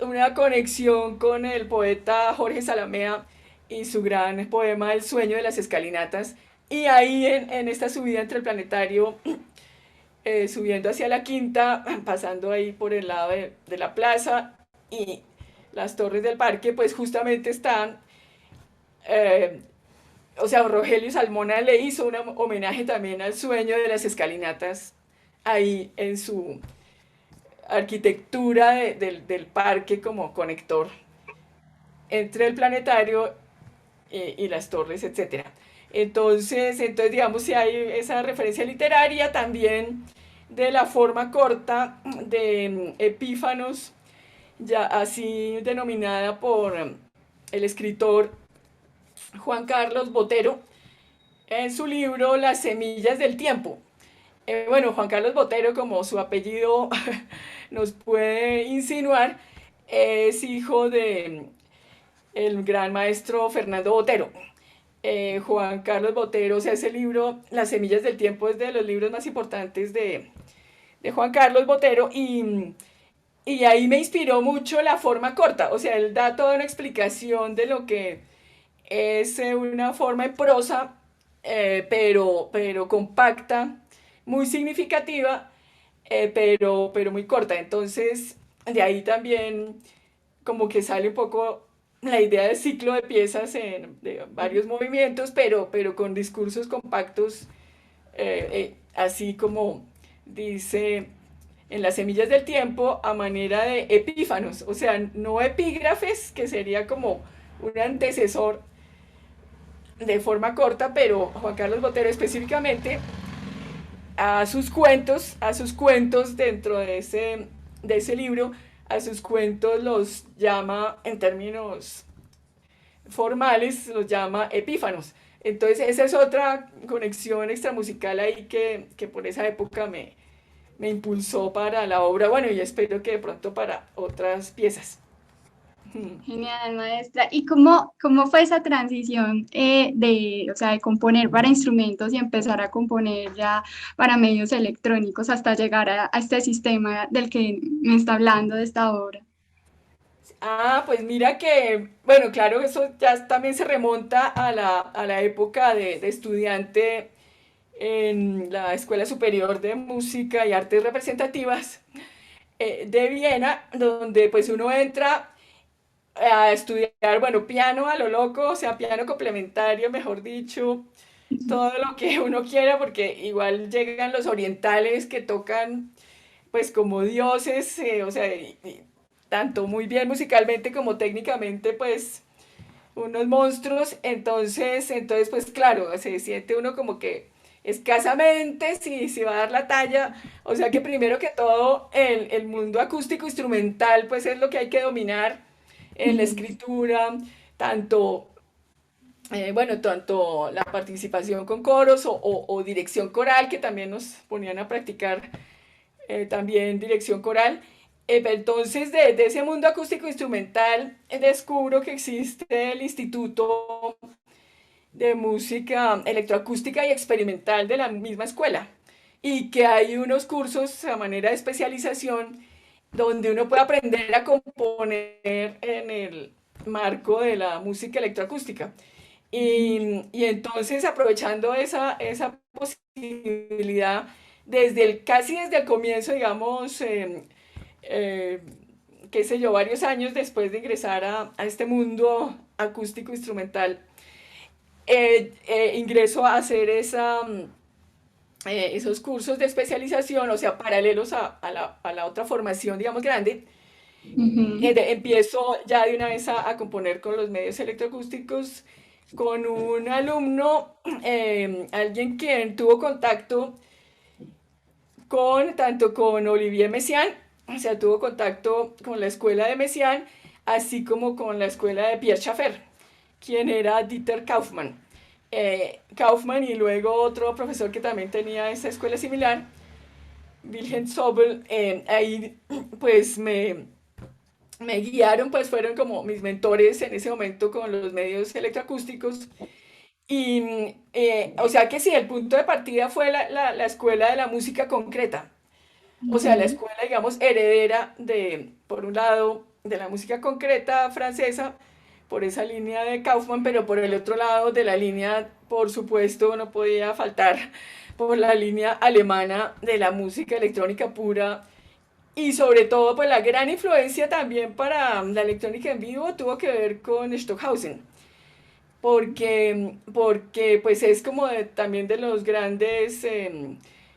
una conexión con el poeta Jorge Salamea y su gran poema El sueño de las escalinatas. Y ahí en esta subida entre el planetario, subiendo hacia la quinta, pasando ahí por el lado de la plaza y las torres del parque, pues justamente están, eh, o sea, Rogelio Salmona le hizo un homenaje también al sueño de las escalinatas ahí en su arquitectura del parque como conector entre el planetario y las torres, etcétera. Entonces, digamos, si hay esa referencia literaria también de la forma corta de Epífanos ya así denominada por el escritor Juan Carlos Botero en su libro Las semillas del tiempo. Bueno, Juan Carlos Botero, como su apellido nos puede insinuar, es hijo de el gran maestro Fernando Botero. Juan Carlos Botero, o sea, ese libro, Las semillas del tiempo, es de los libros más importantes de Juan Carlos Botero y ahí me inspiró mucho la forma corta, o sea, él da toda una explicación de lo que es una forma en prosa, pero compacta, muy significativa, pero muy corta. Entonces, de ahí también como que sale un poco la idea de ciclo de piezas de varios movimientos, pero con discursos compactos, así como dice en Las semillas del tiempo, a manera de epífanos, o sea, no epígrafes, que sería como un antecesor de forma corta, pero Juan Carlos Botero específicamente a sus cuentos dentro de ese libro, a sus cuentos los llama en términos formales, los llama epífanos. Entonces esa es otra conexión extramusical ahí que por esa época me impulsó para la obra, bueno, y espero que de pronto para otras piezas. Genial, maestra. ¿Y cómo fue esa transición o sea, de componer para instrumentos y empezar a componer ya para medios electrónicos hasta llegar a este sistema del que me está hablando de esta obra? Ah, pues mira que, bueno, claro, eso ya también se remonta a la época de estudiante en la Escuela Superior de Música y Artes Representativas de Viena, donde pues uno entra a estudiar, bueno, piano a lo loco, o sea, piano complementario, mejor dicho, todo lo que uno quiera, porque igual llegan los orientales que tocan pues como dioses, o sea, tanto muy bien musicalmente como técnicamente, pues unos monstruos, entonces pues claro, se siente uno como que escasamente si va a dar la talla, o sea que primero que todo el mundo acústico instrumental pues es lo que hay que dominar en la Ujú. escritura, tanto, bueno, tanto la participación con coros o dirección coral, que también nos ponían a practicar también dirección coral. Entonces, de ese mundo acústico instrumental, descubro que existe el Instituto de Música Electroacústica y Experimental de la misma escuela y que hay unos cursos a manera de especialización donde uno puede aprender a componer en el marco de la música electroacústica. Y entonces, aprovechando esa posibilidad, casi desde el comienzo, digamos, eh, qué sé yo, varios años después de ingresar a este mundo acústico instrumental, ingreso a hacer esos cursos de especialización, o sea, paralelos a la otra formación, digamos, grande. Ujú. Empiezo ya de una vez a componer con los medios electroacústicos, con un alumno, alguien quien tuvo contacto tanto con Olivier Messiaen, o sea, tuvo contacto con la escuela de Messiaen, así como con la escuela de Pierre Schaeffer, quien era Dieter Kaufmann. Kaufmann y luego otro profesor que también tenía esa escuela similar, Wilhelm Sobel, ahí pues me guiaron, pues fueron como mis mentores en ese momento con los medios electroacústicos. Y, o sea que sí, el punto de partida fue la escuela de la música concreta. O sea, la Ujú. escuela, digamos, heredera por un lado, de la música concreta francesa, por esa línea de Kaufmann, pero por el otro lado de la línea, por supuesto, no podía faltar, por la línea alemana de la música electrónica pura. Y sobre todo, pues la gran influencia también para la electrónica en vivo tuvo que ver con Stockhausen, porque pues es como también de los grandes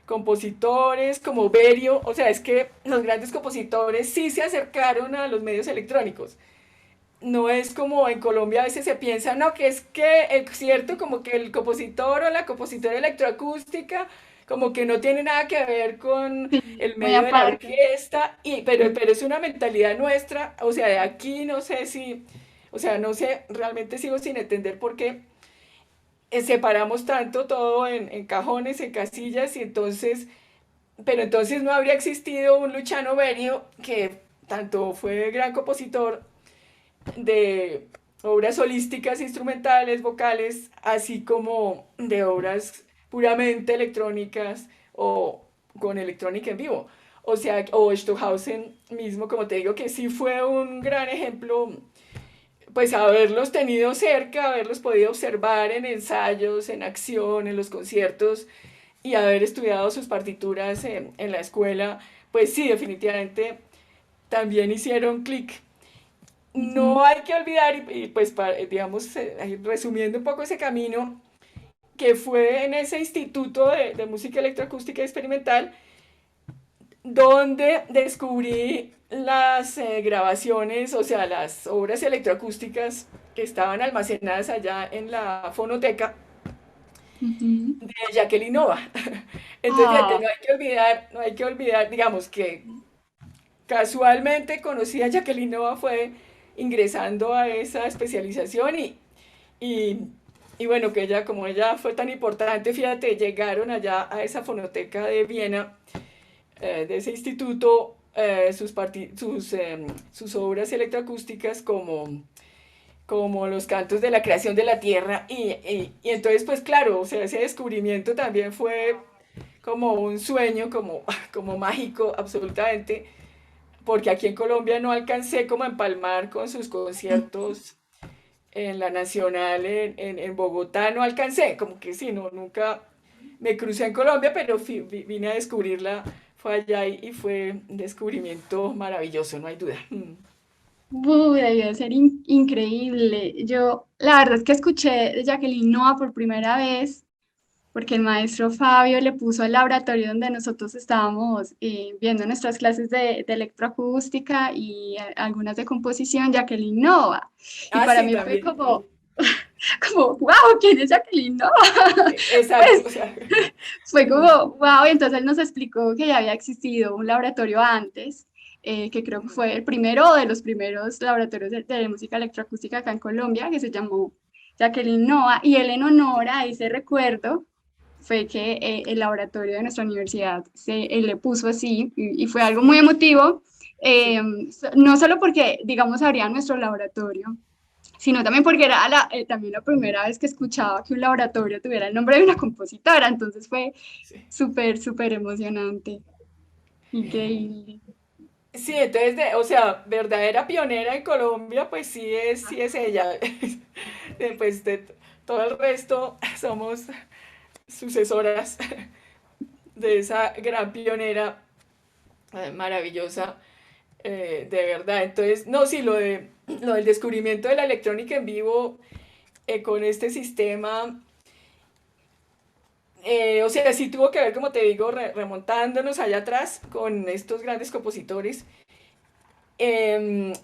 compositores, como Berio, o sea, es que los grandes compositores sí se acercaron a los medios electrónicos. no es como en Colombia a veces se piensa, no, que es que el cierto, como que el compositor o la compositora electroacústica, como que no tiene nada que ver con Sí, el muy medio de la aparte. orquesta, pero es una mentalidad nuestra, o sea, de aquí no sé si, o sea, no sé, realmente sigo sin entender por qué separamos tanto todo en cajones, en casillas, y entonces, pero entonces no habría existido un Luciano Berio, que tanto fue gran compositor de obras holísticas, instrumentales, vocales, así como de obras puramente electrónicas o con electrónica en vivo. O sea, o Stockhausen mismo, como te digo, que sí fue un gran ejemplo, pues haberlos tenido cerca, haberlos podido observar en ensayos, en acción, en los conciertos y haber estudiado sus partituras en la escuela, pues sí, definitivamente también hicieron clic. Ujú. No hay que olvidar, y pues digamos, resumiendo un poco ese camino, que fue en ese instituto de música electroacústica experimental, donde descubrí las grabaciones, o sea, las obras electroacústicas que estaban almacenadas allá en la fonoteca Ujú. de Jacqueline Nova. Entonces, fíjate, Ah, no hay que olvidar, no hay que olvidar, digamos que casualmente conocí a Jacqueline Nova fue ingresando a esa especialización y, y bueno, que ella, como ella fue tan importante, fíjate, llegaron allá a esa fonoteca de Viena, de ese instituto, sus obras electroacústicas como los cantos de la creación de la tierra y entonces pues claro, o sea, ese descubrimiento también fue como un sueño, como, como mágico absolutamente, porque aquí en Colombia no alcancé como a empalmar con sus conciertos en la Nacional en Bogotá, no alcancé, como que sí, no, nunca me crucé en Colombia, pero vine a descubrirla, fue allá y fue un descubrimiento maravilloso, no hay duda. debió ser increíble. Yo, la verdad es que escuché de Jacqueline Noa por primera vez porque el maestro Fabio le puso al laboratorio donde nosotros estábamos viendo nuestras clases de electroacústica y algunas de composición, Jacqueline Nova. Y Ah, para sí, mí fue también. como, wow, ¿quién es Jacqueline Nova? Exacto, Pues o sea, fue como, wow, y entonces él nos explicó que ya había existido un laboratorio antes, que creo que fue el primero de los primeros laboratorios de música electroacústica acá en Colombia, que se llamó Jacqueline Nova, y él en honor a ese recuerdo fue que el laboratorio de nuestra universidad le puso así, y fue algo muy sí, emotivo, sí. no solo porque, digamos, abría nuestro laboratorio, sino también porque era también la primera vez que escuchaba que un laboratorio tuviera el nombre de una compositora, entonces fue Sí. súper, súper emocionante, increíble. Sí, entonces, o sea, verdadera pionera en Colombia, pues sí es ella. Pues todo el resto somos sucesoras de esa gran pionera maravillosa, de verdad. Entonces, no, sí, lo del descubrimiento de la electrónica en vivo con este sistema, o sea, sí tuvo que ver, como te digo, remontándonos allá atrás con estos grandes compositores.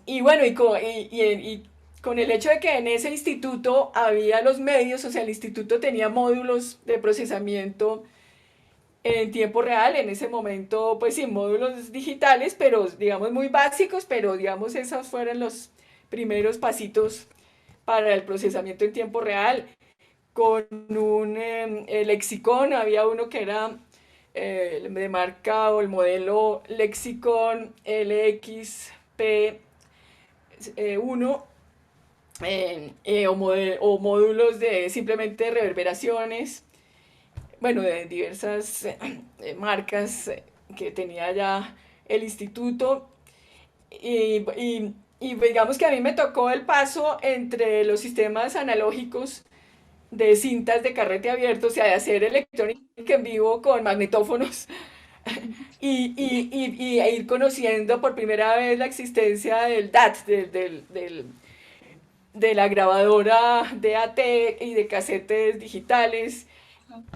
Y bueno, y con el hecho de que en ese instituto había los medios, o sea, el instituto tenía módulos de procesamiento en tiempo real, en ese momento, pues sí, módulos digitales, pero digamos muy básicos, pero digamos esos fueron los primeros pasitos para el procesamiento en tiempo real, con un lexicón, había uno que era de marca o el modelo Lexicon LXP1 o módulos de simplemente reverberaciones, bueno, de diversas marcas que tenía ya el instituto. Y digamos que a mí me tocó el paso entre los sistemas analógicos de cintas de carrete abierto, o sea, de hacer electrónica en vivo con magnetófonos y ir conociendo por primera vez la existencia del DAT, de la grabadora DAT y de casetes digitales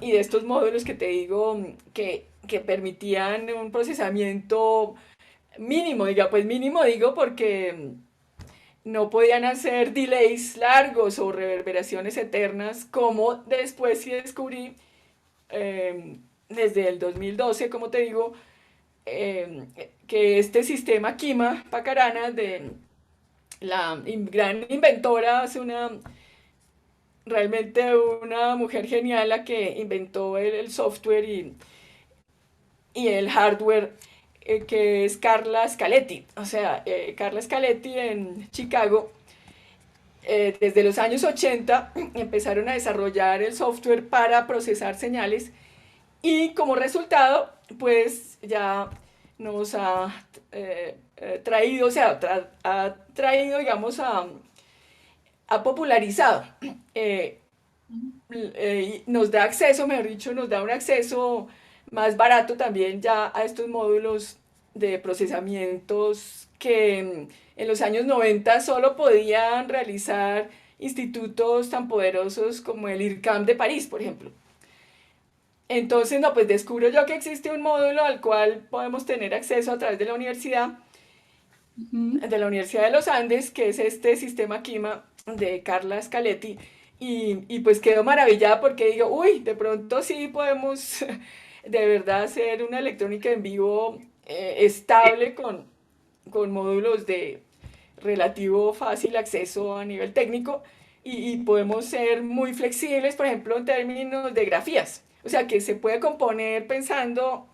y de estos módulos que te digo que permitían un procesamiento mínimo, diga, pues mínimo digo porque no podían hacer delays largos o reverberaciones eternas, como después sí descubrí desde el 2012, como te digo, que este sistema Kima Pacarana de la gran inventora, es realmente una mujer genial la que inventó el software y el hardware, que es Carla Scaletti. O sea, Carla Scaletti en Chicago, desde los años 80 empezaron a desarrollar el software para procesar señales y como resultado, pues ya nos ha traído, o sea, ha traído, digamos, ha popularizado, eh, nos da acceso, mejor dicho, nos da un acceso más barato también ya a estos módulos de procesamientos que en los años 90 solo podían realizar institutos tan poderosos como el IRCAM de París, por ejemplo. Entonces, no, pues descubro yo que existe un módulo al cual podemos tener acceso a través de la Universidad de los Andes, que es este sistema Kima de Carla Scaletti, y pues quedo maravillada porque digo, uy, de pronto sí podemos de verdad hacer una electrónica en vivo estable con módulos de relativo fácil acceso a nivel técnico y podemos ser muy flexibles, por ejemplo, en términos de grafías. O sea, que se puede componer pensando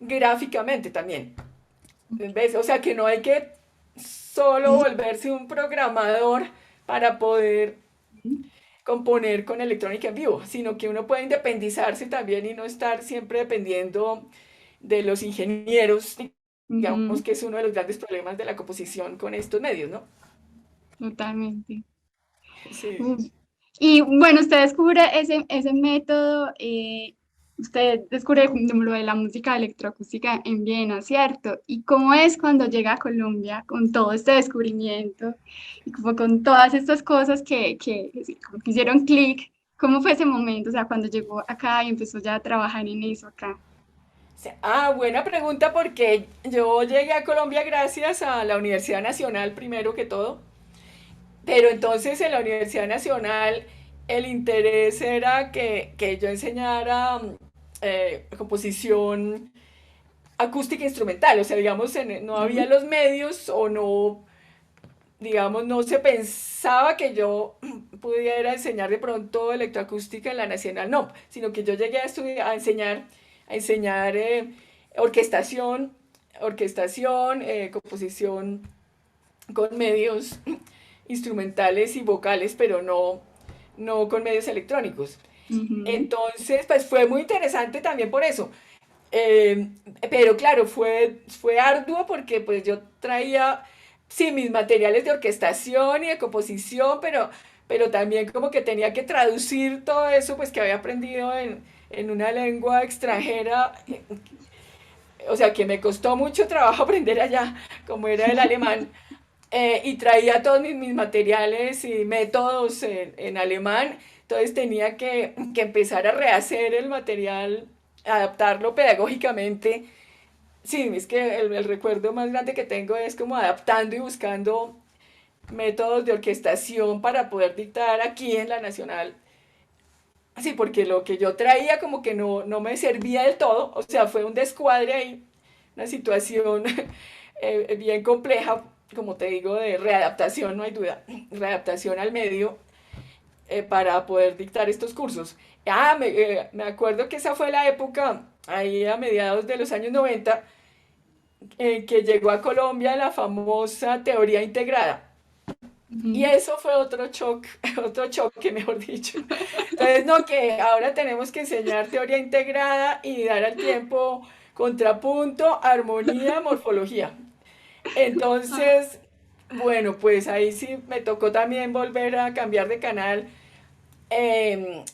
gráficamente también. ¿Ves? O sea, que no hay que solo volverse un programador para poder componer con electrónica en vivo, sino que uno puede independizarse también y no estar siempre dependiendo de los ingenieros, digamos que es uno de los grandes problemas de la composición con estos medios, ¿no? Totalmente. Sí. Uf. Y bueno, usted descubre ese método, usted descubre lo de la música electroacústica en Viena, ¿cierto? ¿Y cómo es cuando llega a Colombia con todo este descubrimiento y como con todas estas cosas como que hicieron clic? ¿Cómo fue ese momento? O sea, cuando llegó acá y empezó ya a trabajar en eso acá. Ah, buena pregunta porque yo llegué a Colombia gracias a la Universidad Nacional primero que todo, pero entonces en la Universidad Nacional el interés era que yo enseñara composición acústica instrumental, o sea, digamos, no había Ujú, los medios o no, digamos, no se pensaba que yo pudiera enseñar de pronto electroacústica en la Nacional, no, sino que yo llegué a estudiar, a enseñar orquestación, composición con medios instrumentales y vocales, pero no con medios electrónicos. ujú, Entonces, pues fue muy interesante también por eso. Eh, pero claro, fue arduo porque pues yo traía, sí, mis materiales de orquestación y de composición, pero también como que tenía que traducir todo eso pues que había aprendido en una lengua extranjera, o sea que me costó mucho trabajo aprender allá, como era el alemán, y traía todos mis materiales y métodos en alemán, entonces tenía que empezar a rehacer el material, adaptarlo pedagógicamente. Sí, es que el recuerdo más grande que tengo es como adaptando y buscando métodos de orquestación para poder dictar aquí en la Nacional. Sí, porque lo que yo traía como que no me servía del todo, o sea, fue un descuadre ahí, una situación bien compleja, como te digo, de readaptación, no hay duda, readaptación al medio para poder dictar estos cursos. Me acuerdo que esa fue la época, ahí a mediados de los años 90, que llegó a Colombia la famosa teoría integrada. Y ujú. eso fue otro shock, otro choque, mejor dicho. Entonces, no, que ahora tenemos que enseñar teoría integrada y dar al tiempo contrapunto, armonía, morfología. Ah, Entonces, bueno, pues ahí sí me tocó también volver a cambiar de canal,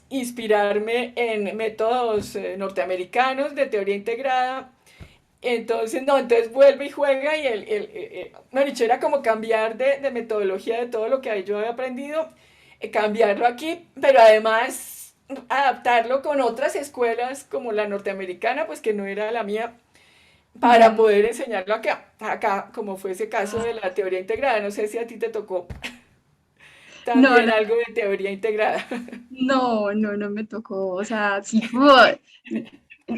inspirarme en métodos norteamericanos de teoría integrada. Entonces, no, entonces vuelve y juega y no, dicho, era como cambiar de metodología de todo lo que yo había aprendido, cambiarlo aquí, pero además adaptarlo con otras escuelas como la norteamericana, pues que no era la mía, para poder enseñarlo acá, como fue ese caso de la teoría integrada. No sé si a ti te tocó No, también no, algo de teoría integrada. no me tocó, o sea, sí fue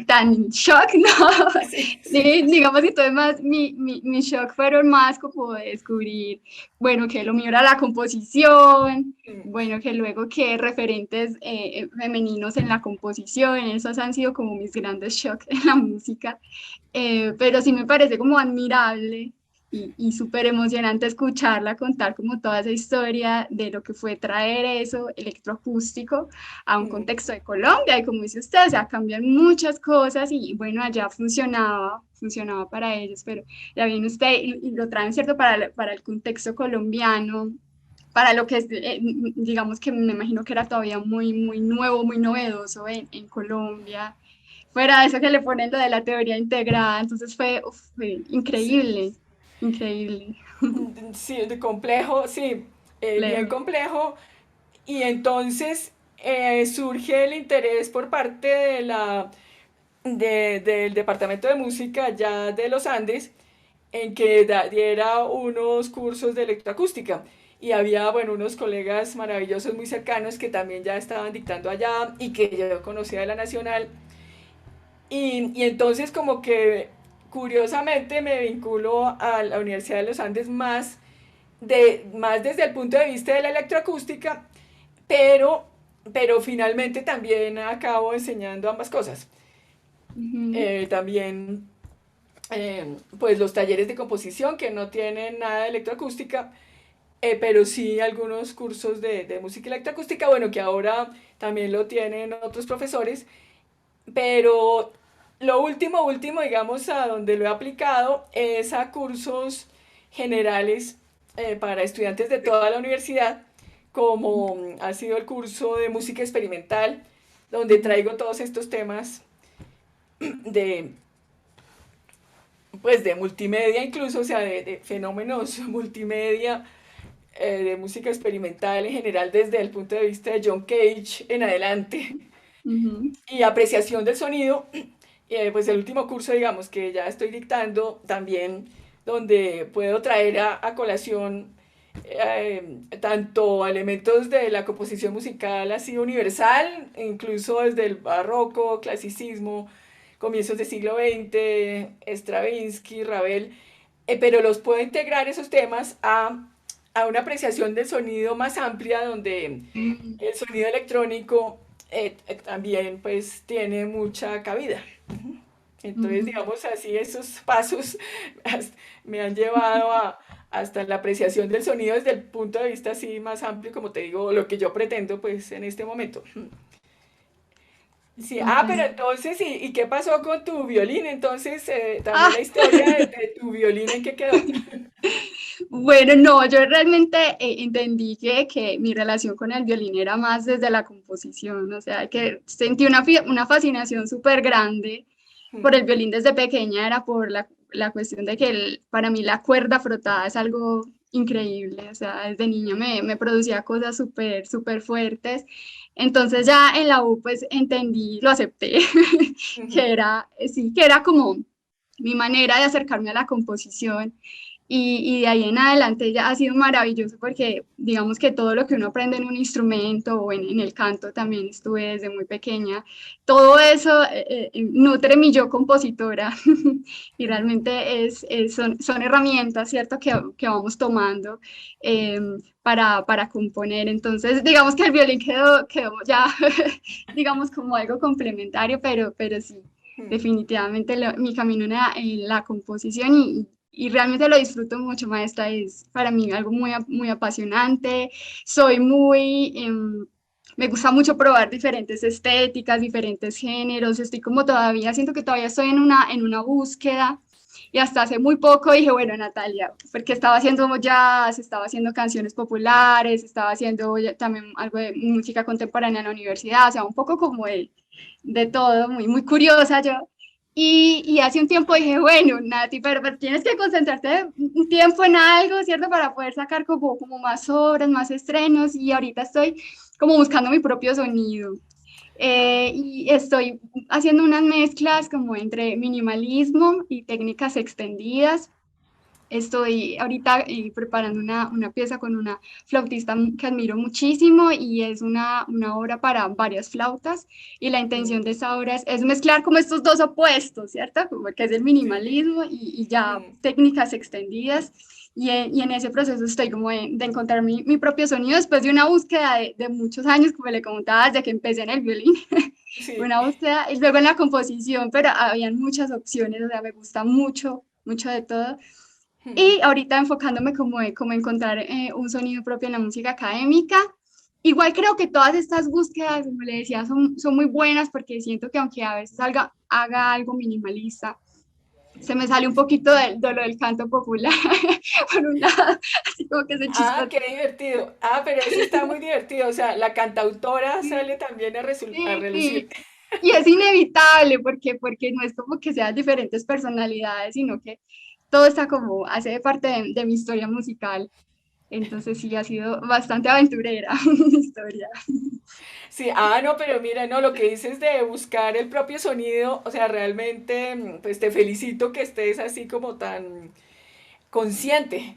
tan shock, no. Sí, sí. Sí, digamos que todo más, mi shock fueron más como de descubrir, bueno, que lo mío era la composición, Mm, bueno, que luego que referentes femeninos en la composición, esos han sido como mis grandes shocks en la música. Pero sí me parece como admirable y súper emocionante escucharla contar como toda esa historia de lo que fue traer eso electroacústico a un mm, contexto de Colombia y como dice usted, o sea, cambian muchas cosas y bueno, allá funcionaba para ellos, pero ya viene usted y lo traen, ¿cierto?, para el contexto colombiano, para lo que es, digamos que me imagino que era todavía muy nuevo, muy novedoso en Colombia, fuera de eso que le ponen lo de la teoría integrada, entonces fue sí. increíble, increíble, Sí, de complejo, sí, bien lejos. complejo. Y entonces surge el interés por parte del Departamento de Música ya de los Andes en que diera unos cursos de electroacústica. Y había, bueno, unos colegas maravillosos muy cercanos que también ya estaban dictando allá y que yo conocía de la Nacional. Y entonces como que curiosamente me vinculo a la Universidad de los Andes más desde el punto de vista de la electroacústica, pero, pero finalmente también acabo enseñando ambas cosas. Ujú, También pues los talleres de composición que no tienen nada de electroacústica, pero sí algunos cursos de música electroacústica, bueno, que ahora también lo tienen otros profesores, pero lo último, digamos, a donde lo he aplicado es a cursos generales para estudiantes de toda la universidad, como ha sido el curso de música experimental, donde ujú, traigo todos estos temas de, pues, de multimedia incluso, o sea, de fenómenos multimedia, de música experimental en general desde el punto de vista de John Cage en adelante, ujú, y apreciación del sonido. Pues el último curso, digamos, que ya estoy dictando también, donde puedo traer a colación tanto elementos de la composición musical así universal, incluso desde el barroco, clasicismo, comienzos del siglo XX, Stravinsky, Ravel, pero los puedo integrar esos temas a una apreciación del sonido más amplia, donde ujú, el sonido electrónico también pues tiene mucha cabida. Entonces, ujú. digamos así, esos pasos me han llevado hasta la apreciación del sonido desde el punto de vista así más amplio, como te digo, lo que yo pretendo pues en este momento. Sí, pero Interesante. entonces, ¿y qué pasó con tu violín? Entonces, también la Ah, historia de tu violín, ¿en qué quedó? bueno, no, yo realmente entendí que mi relación con el violín era más desde la composición, o sea, que sentí una fascinación súper grande por el violín desde pequeña, era por la cuestión de que para mí la cuerda frotada es algo increíble, o sea, desde niña me producía cosas súper fuertes, entonces ya en la U pues entendí, lo acepté, sí, que era como mi manera de acercarme a la composición. Y de ahí en adelante ya ha sido maravilloso porque digamos que todo lo que uno aprende en un instrumento o en el canto también estuve desde muy pequeña, todo eso nutre mi yo compositora y realmente son herramientas, ¿cierto?, que vamos tomando eh, para componer. Entonces, digamos que el violín quedó ya, digamos, como algo complementario, pero sí, definitivamente mi camino en la composición y realmente lo disfruto mucho, maestra. Es para mí algo muy apasionante. Soy me gusta mucho probar diferentes estéticas, diferentes géneros. Estoy como todavía, siento que todavía estoy en una búsqueda. Y hasta hace muy poco dije, bueno, Natalia, porque estaba haciendo jazz, estaba haciendo canciones populares, estaba haciendo también algo de música contemporánea en la universidad, o sea, un poco como de todo, muy curiosa yo. Y hace un tiempo dije, bueno, Nati, pero tienes que concentrarte un tiempo en algo, ¿cierto? Para poder sacar como más obras, más estrenos. Y ahorita estoy como buscando mi propio sonido. Y estoy haciendo unas mezclas como entre minimalismo y técnicas extendidas. Estoy ahorita preparando una pieza con una flautista que admiro muchísimo y es una obra para varias flautas y la intención de esa obra es mezclar como estos dos opuestos, ¿cierto? Como que es el Sí. minimalismo y ya técnicas extendidas y en ese proceso estoy como de encontrar mi propio sonido después de una búsqueda de muchos años, como le comentaba, desde que empecé en el violín, Sí. una búsqueda y luego en la composición, pero habían muchas opciones, o sea, me gusta mucho, mucho de todo. Y ahorita enfocándome como encontrar un sonido propio en la música académica. Igual creo que todas estas búsquedas, como le decía, son muy buenas porque siento que aunque a veces haga algo minimalista, se me sale un poquito de lo del canto popular, por un lado, así como que se Ah, chispa. qué divertido. Ah, pero eso está muy divertido. O sea, la cantautora Sí, sale también a relucir. sí, y es inevitable porque no es como que sean diferentes personalidades, sino que todo está como, hace parte de mi historia musical. Entonces sí, ha sido bastante aventurera mi historia. Sí, ah, no, pero mira, no, lo que dices de buscar el propio sonido, o sea, realmente, pues te felicito que estés así como tan consciente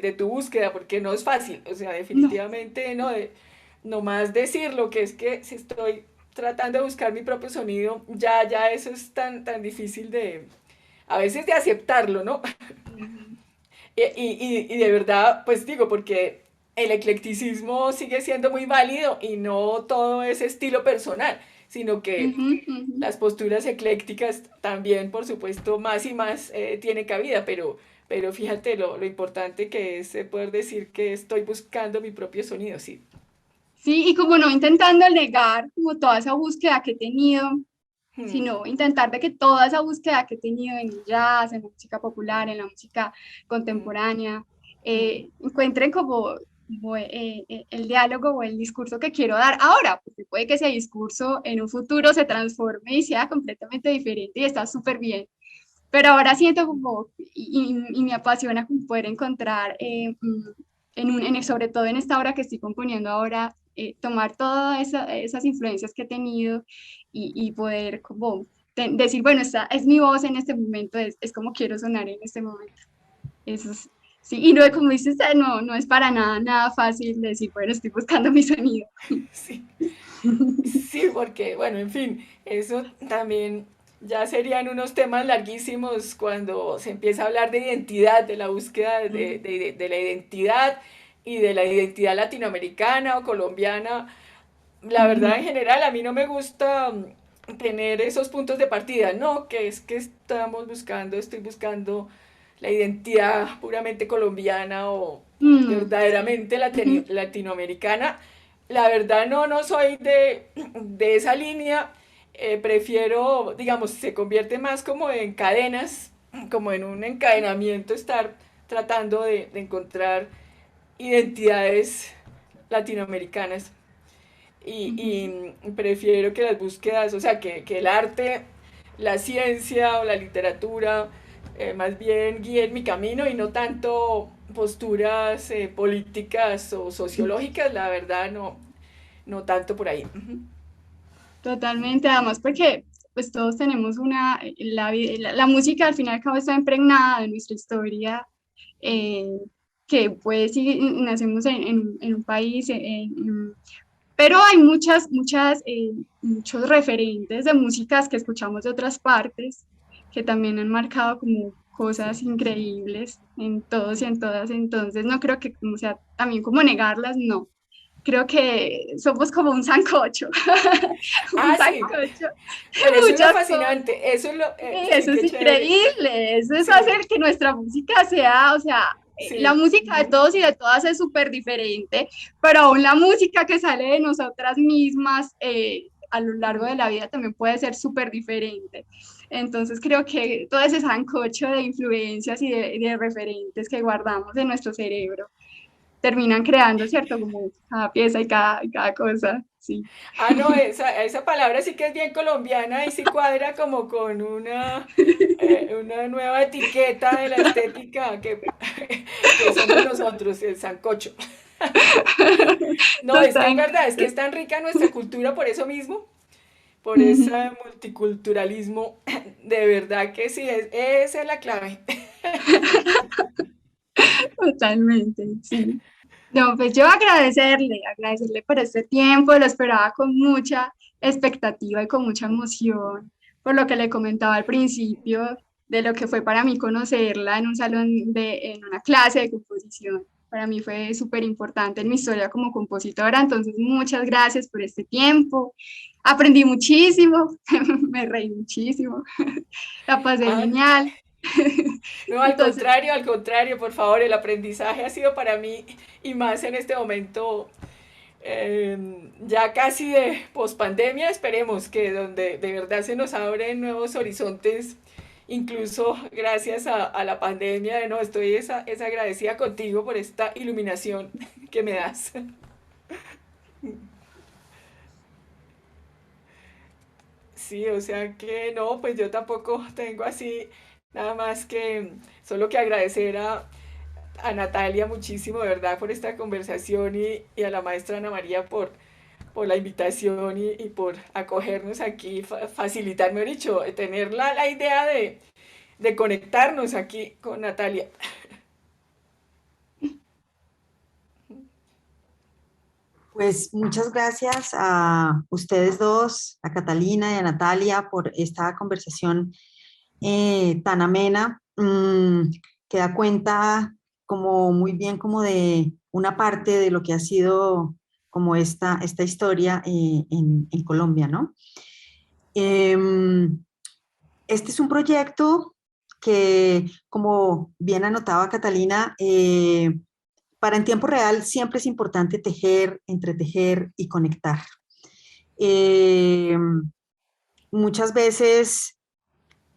de tu búsqueda, porque no es fácil, o sea, No. definitivamente no, no más decirlo, que es que si estoy tratando de buscar mi propio sonido, ya eso es tan difícil a veces de aceptarlo, ¿no? Ujú, Y de verdad, pues digo, porque el eclecticismo sigue siendo muy válido y no todo es estilo personal, sino que ujú, ujú. las posturas eclécticas también, por supuesto, más y más tiene cabida, pero fíjate lo importante que es poder decir que estoy buscando mi propio sonido, sí. Sí, y como no intentando negar como toda esa búsqueda que he tenido, Hmm, sino intentar de que toda esa búsqueda que he tenido en el jazz, en la música popular, en la música hmm, contemporánea, hmm. encuentren como, el diálogo o el discurso que quiero dar ahora, porque puede que ese discurso en un futuro se transforme y sea completamente diferente y está súper bien. Pero ahora siento como, y me apasiona como poder encontrar, sobre todo en esta obra que estoy componiendo ahora, tomar todas esas influencias que he tenido y poder como decir, bueno, esta es mi voz en este momento, es como quiero sonar en este momento. Eso es, sí, y no, como dices, no es para nada, nada fácil decir, bueno, estoy buscando mi sonido. Sí, sí, porque, bueno, en fin, eso también ya serían unos temas larguísimos cuando se empieza a hablar de identidad, de la búsqueda de la identidad y de la identidad latinoamericana o colombiana. La verdad, en general, a mí no me gusta tener esos puntos de partida, no, que es que estoy buscando la identidad puramente colombiana o Sí. verdaderamente latinoamericana. La verdad no soy de esa línea. Prefiero, digamos, se convierte más como en cadenas, como en un encadenamiento estar tratando de encontrar identidades latinoamericanas. Ujú. Y prefiero que las búsquedas, o sea, que el arte, la ciencia o la literatura más bien guíen mi camino y no tanto posturas políticas o sociológicas, la verdad no tanto por ahí. Ujú. Totalmente, además porque pues todos tenemos la música al final y al cabo está impregnada de nuestra historia, eh, que pues sí, nacemos en un país, pero hay muchos referentes de músicas que escuchamos de otras partes que también han marcado como Sí. cosas increíbles en todos y en todas, entonces no creo que como sea también como negarlas, no. Creo que somos como un sancocho, un Ah, sí, sancocho pero de eso es lo muchas cosas. fascinante, eso es lo, Sí, sí, eso es qué chévere, increíble, eso es sí, hacer que nuestra música sea, o sea, la sí, música de ujú, todos y de todas es súper diferente, pero aún la música que sale de nosotras mismas a lo largo de ujú. la vida también puede ser súper diferente. Entonces creo que todo ese sancocho de influencias y de referentes que guardamos en nuestro cerebro terminan creando, ¿cierto? Como cada pieza y cada cosa, sí. Ah, no, esa palabra sí que es bien colombiana y sí cuadra como con una nueva etiqueta de la estética que somos nosotros, el sancocho. No, es que es verdad, es que Totalmente. es tan rica nuestra cultura por eso mismo, por ese multiculturalismo. De verdad que sí, esa es la clave. Totalmente, sí. No, pues yo agradecerle por este tiempo, lo esperaba con mucha expectativa y con mucha emoción, por lo que le comentaba al principio de lo que fue para mí conocerla en un en una clase de composición. Para mí fue súper importante en mi historia como compositora, entonces muchas gracias por este tiempo. Aprendí muchísimo, me reí muchísimo, la pasé Ah, genial. no, Entonces, al contrario, por favor, el aprendizaje ha sido para mí y más en este momento ya casi de pospandemia, esperemos que donde de verdad se nos abren nuevos horizontes, incluso gracias a la pandemia, no, estoy es agradecida contigo por esta iluminación que me das. Sí, o sea que no, pues yo tampoco tengo así nada más que solo que agradecer a Natalia muchísimo, de verdad, por esta conversación y a la maestra Ana María por la invitación y por acogernos aquí, facilitarme, he dicho, tener la idea de conectarnos aquí con Natalia. Pues muchas gracias a ustedes dos, a Catalina y a Natalia, por esta conversación tan amena, que da cuenta como muy bien como de una parte de lo que ha sido como esta historia en Colombia, ¿no? Em, este es un proyecto que, como bien anotaba Catalina, para en tiempo real siempre es importante tejer, entretejer y conectar. Eh, Muchas veces,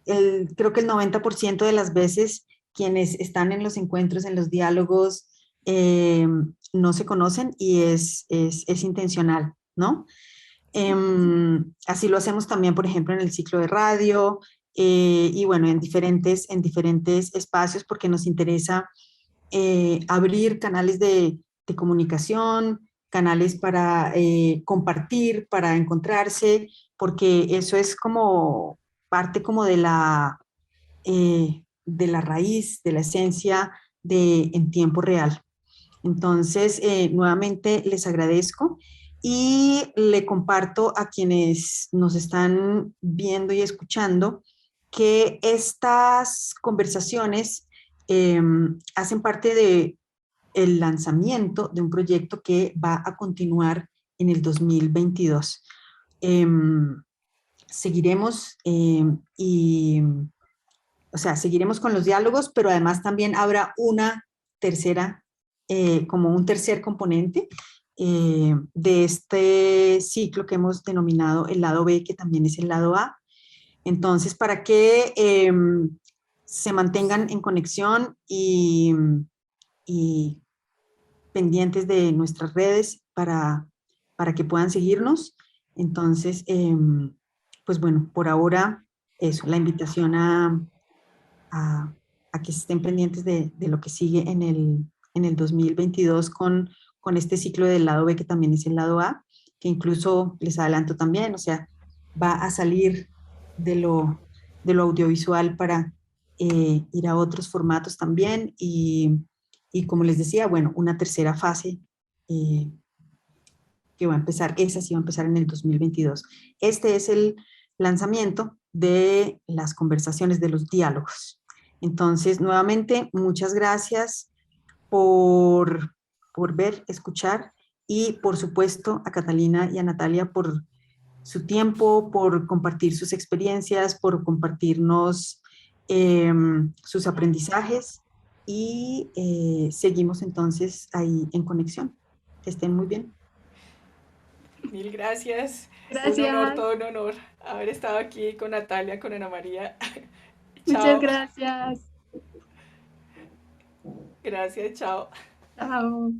creo que el 90% de las veces, quienes están en los encuentros, en los diálogos, no se conocen y es intencional, ¿no? Así lo hacemos también, por ejemplo, en el ciclo de radio y bueno, en diferentes espacios porque nos interesa abrir canales de comunicación, canales para compartir, para encontrarse, porque eso es como parte como de la raíz, de la esencia de en tiempo real. Entonces, nuevamente les agradezco y le comparto a quienes nos están viendo y escuchando que estas conversaciones eh, hacen parte de el lanzamiento de un proyecto que va a continuar en el 2022. Eh, seguiremos y, o sea, seguiremos con los diálogos, pero además también habrá una tercera, como un tercer componente de este ciclo que hemos denominado el lado B, que también es el lado A. Entonces, para que se mantengan en conexión y pendientes de nuestras redes para que puedan seguirnos. Entonces, pues bueno, por ahora eso, la invitación a, a que estén pendientes de lo que sigue en el 2022 con este ciclo del lado B, que también es el lado A, que incluso les adelanto también, o sea, va a salir de lo audiovisual para ir a otros formatos también y como les decía, bueno, una tercera fase eh, que va a empezar, esa sí va a empezar en el 2022. Este es el lanzamiento de las conversaciones, de los diálogos. Entonces, nuevamente, muchas gracias por ver, escuchar y, por supuesto, a Catalina y a Natalia por su tiempo, por compartir sus experiencias, por compartirnos sus aprendizajes y seguimos entonces ahí en conexión. Que estén muy bien. Mil gracias, un honor, gracias, todo un honor haber estado aquí con Natalia, con Ana María. muchas Chao, gracias. gracias, chao. Chao.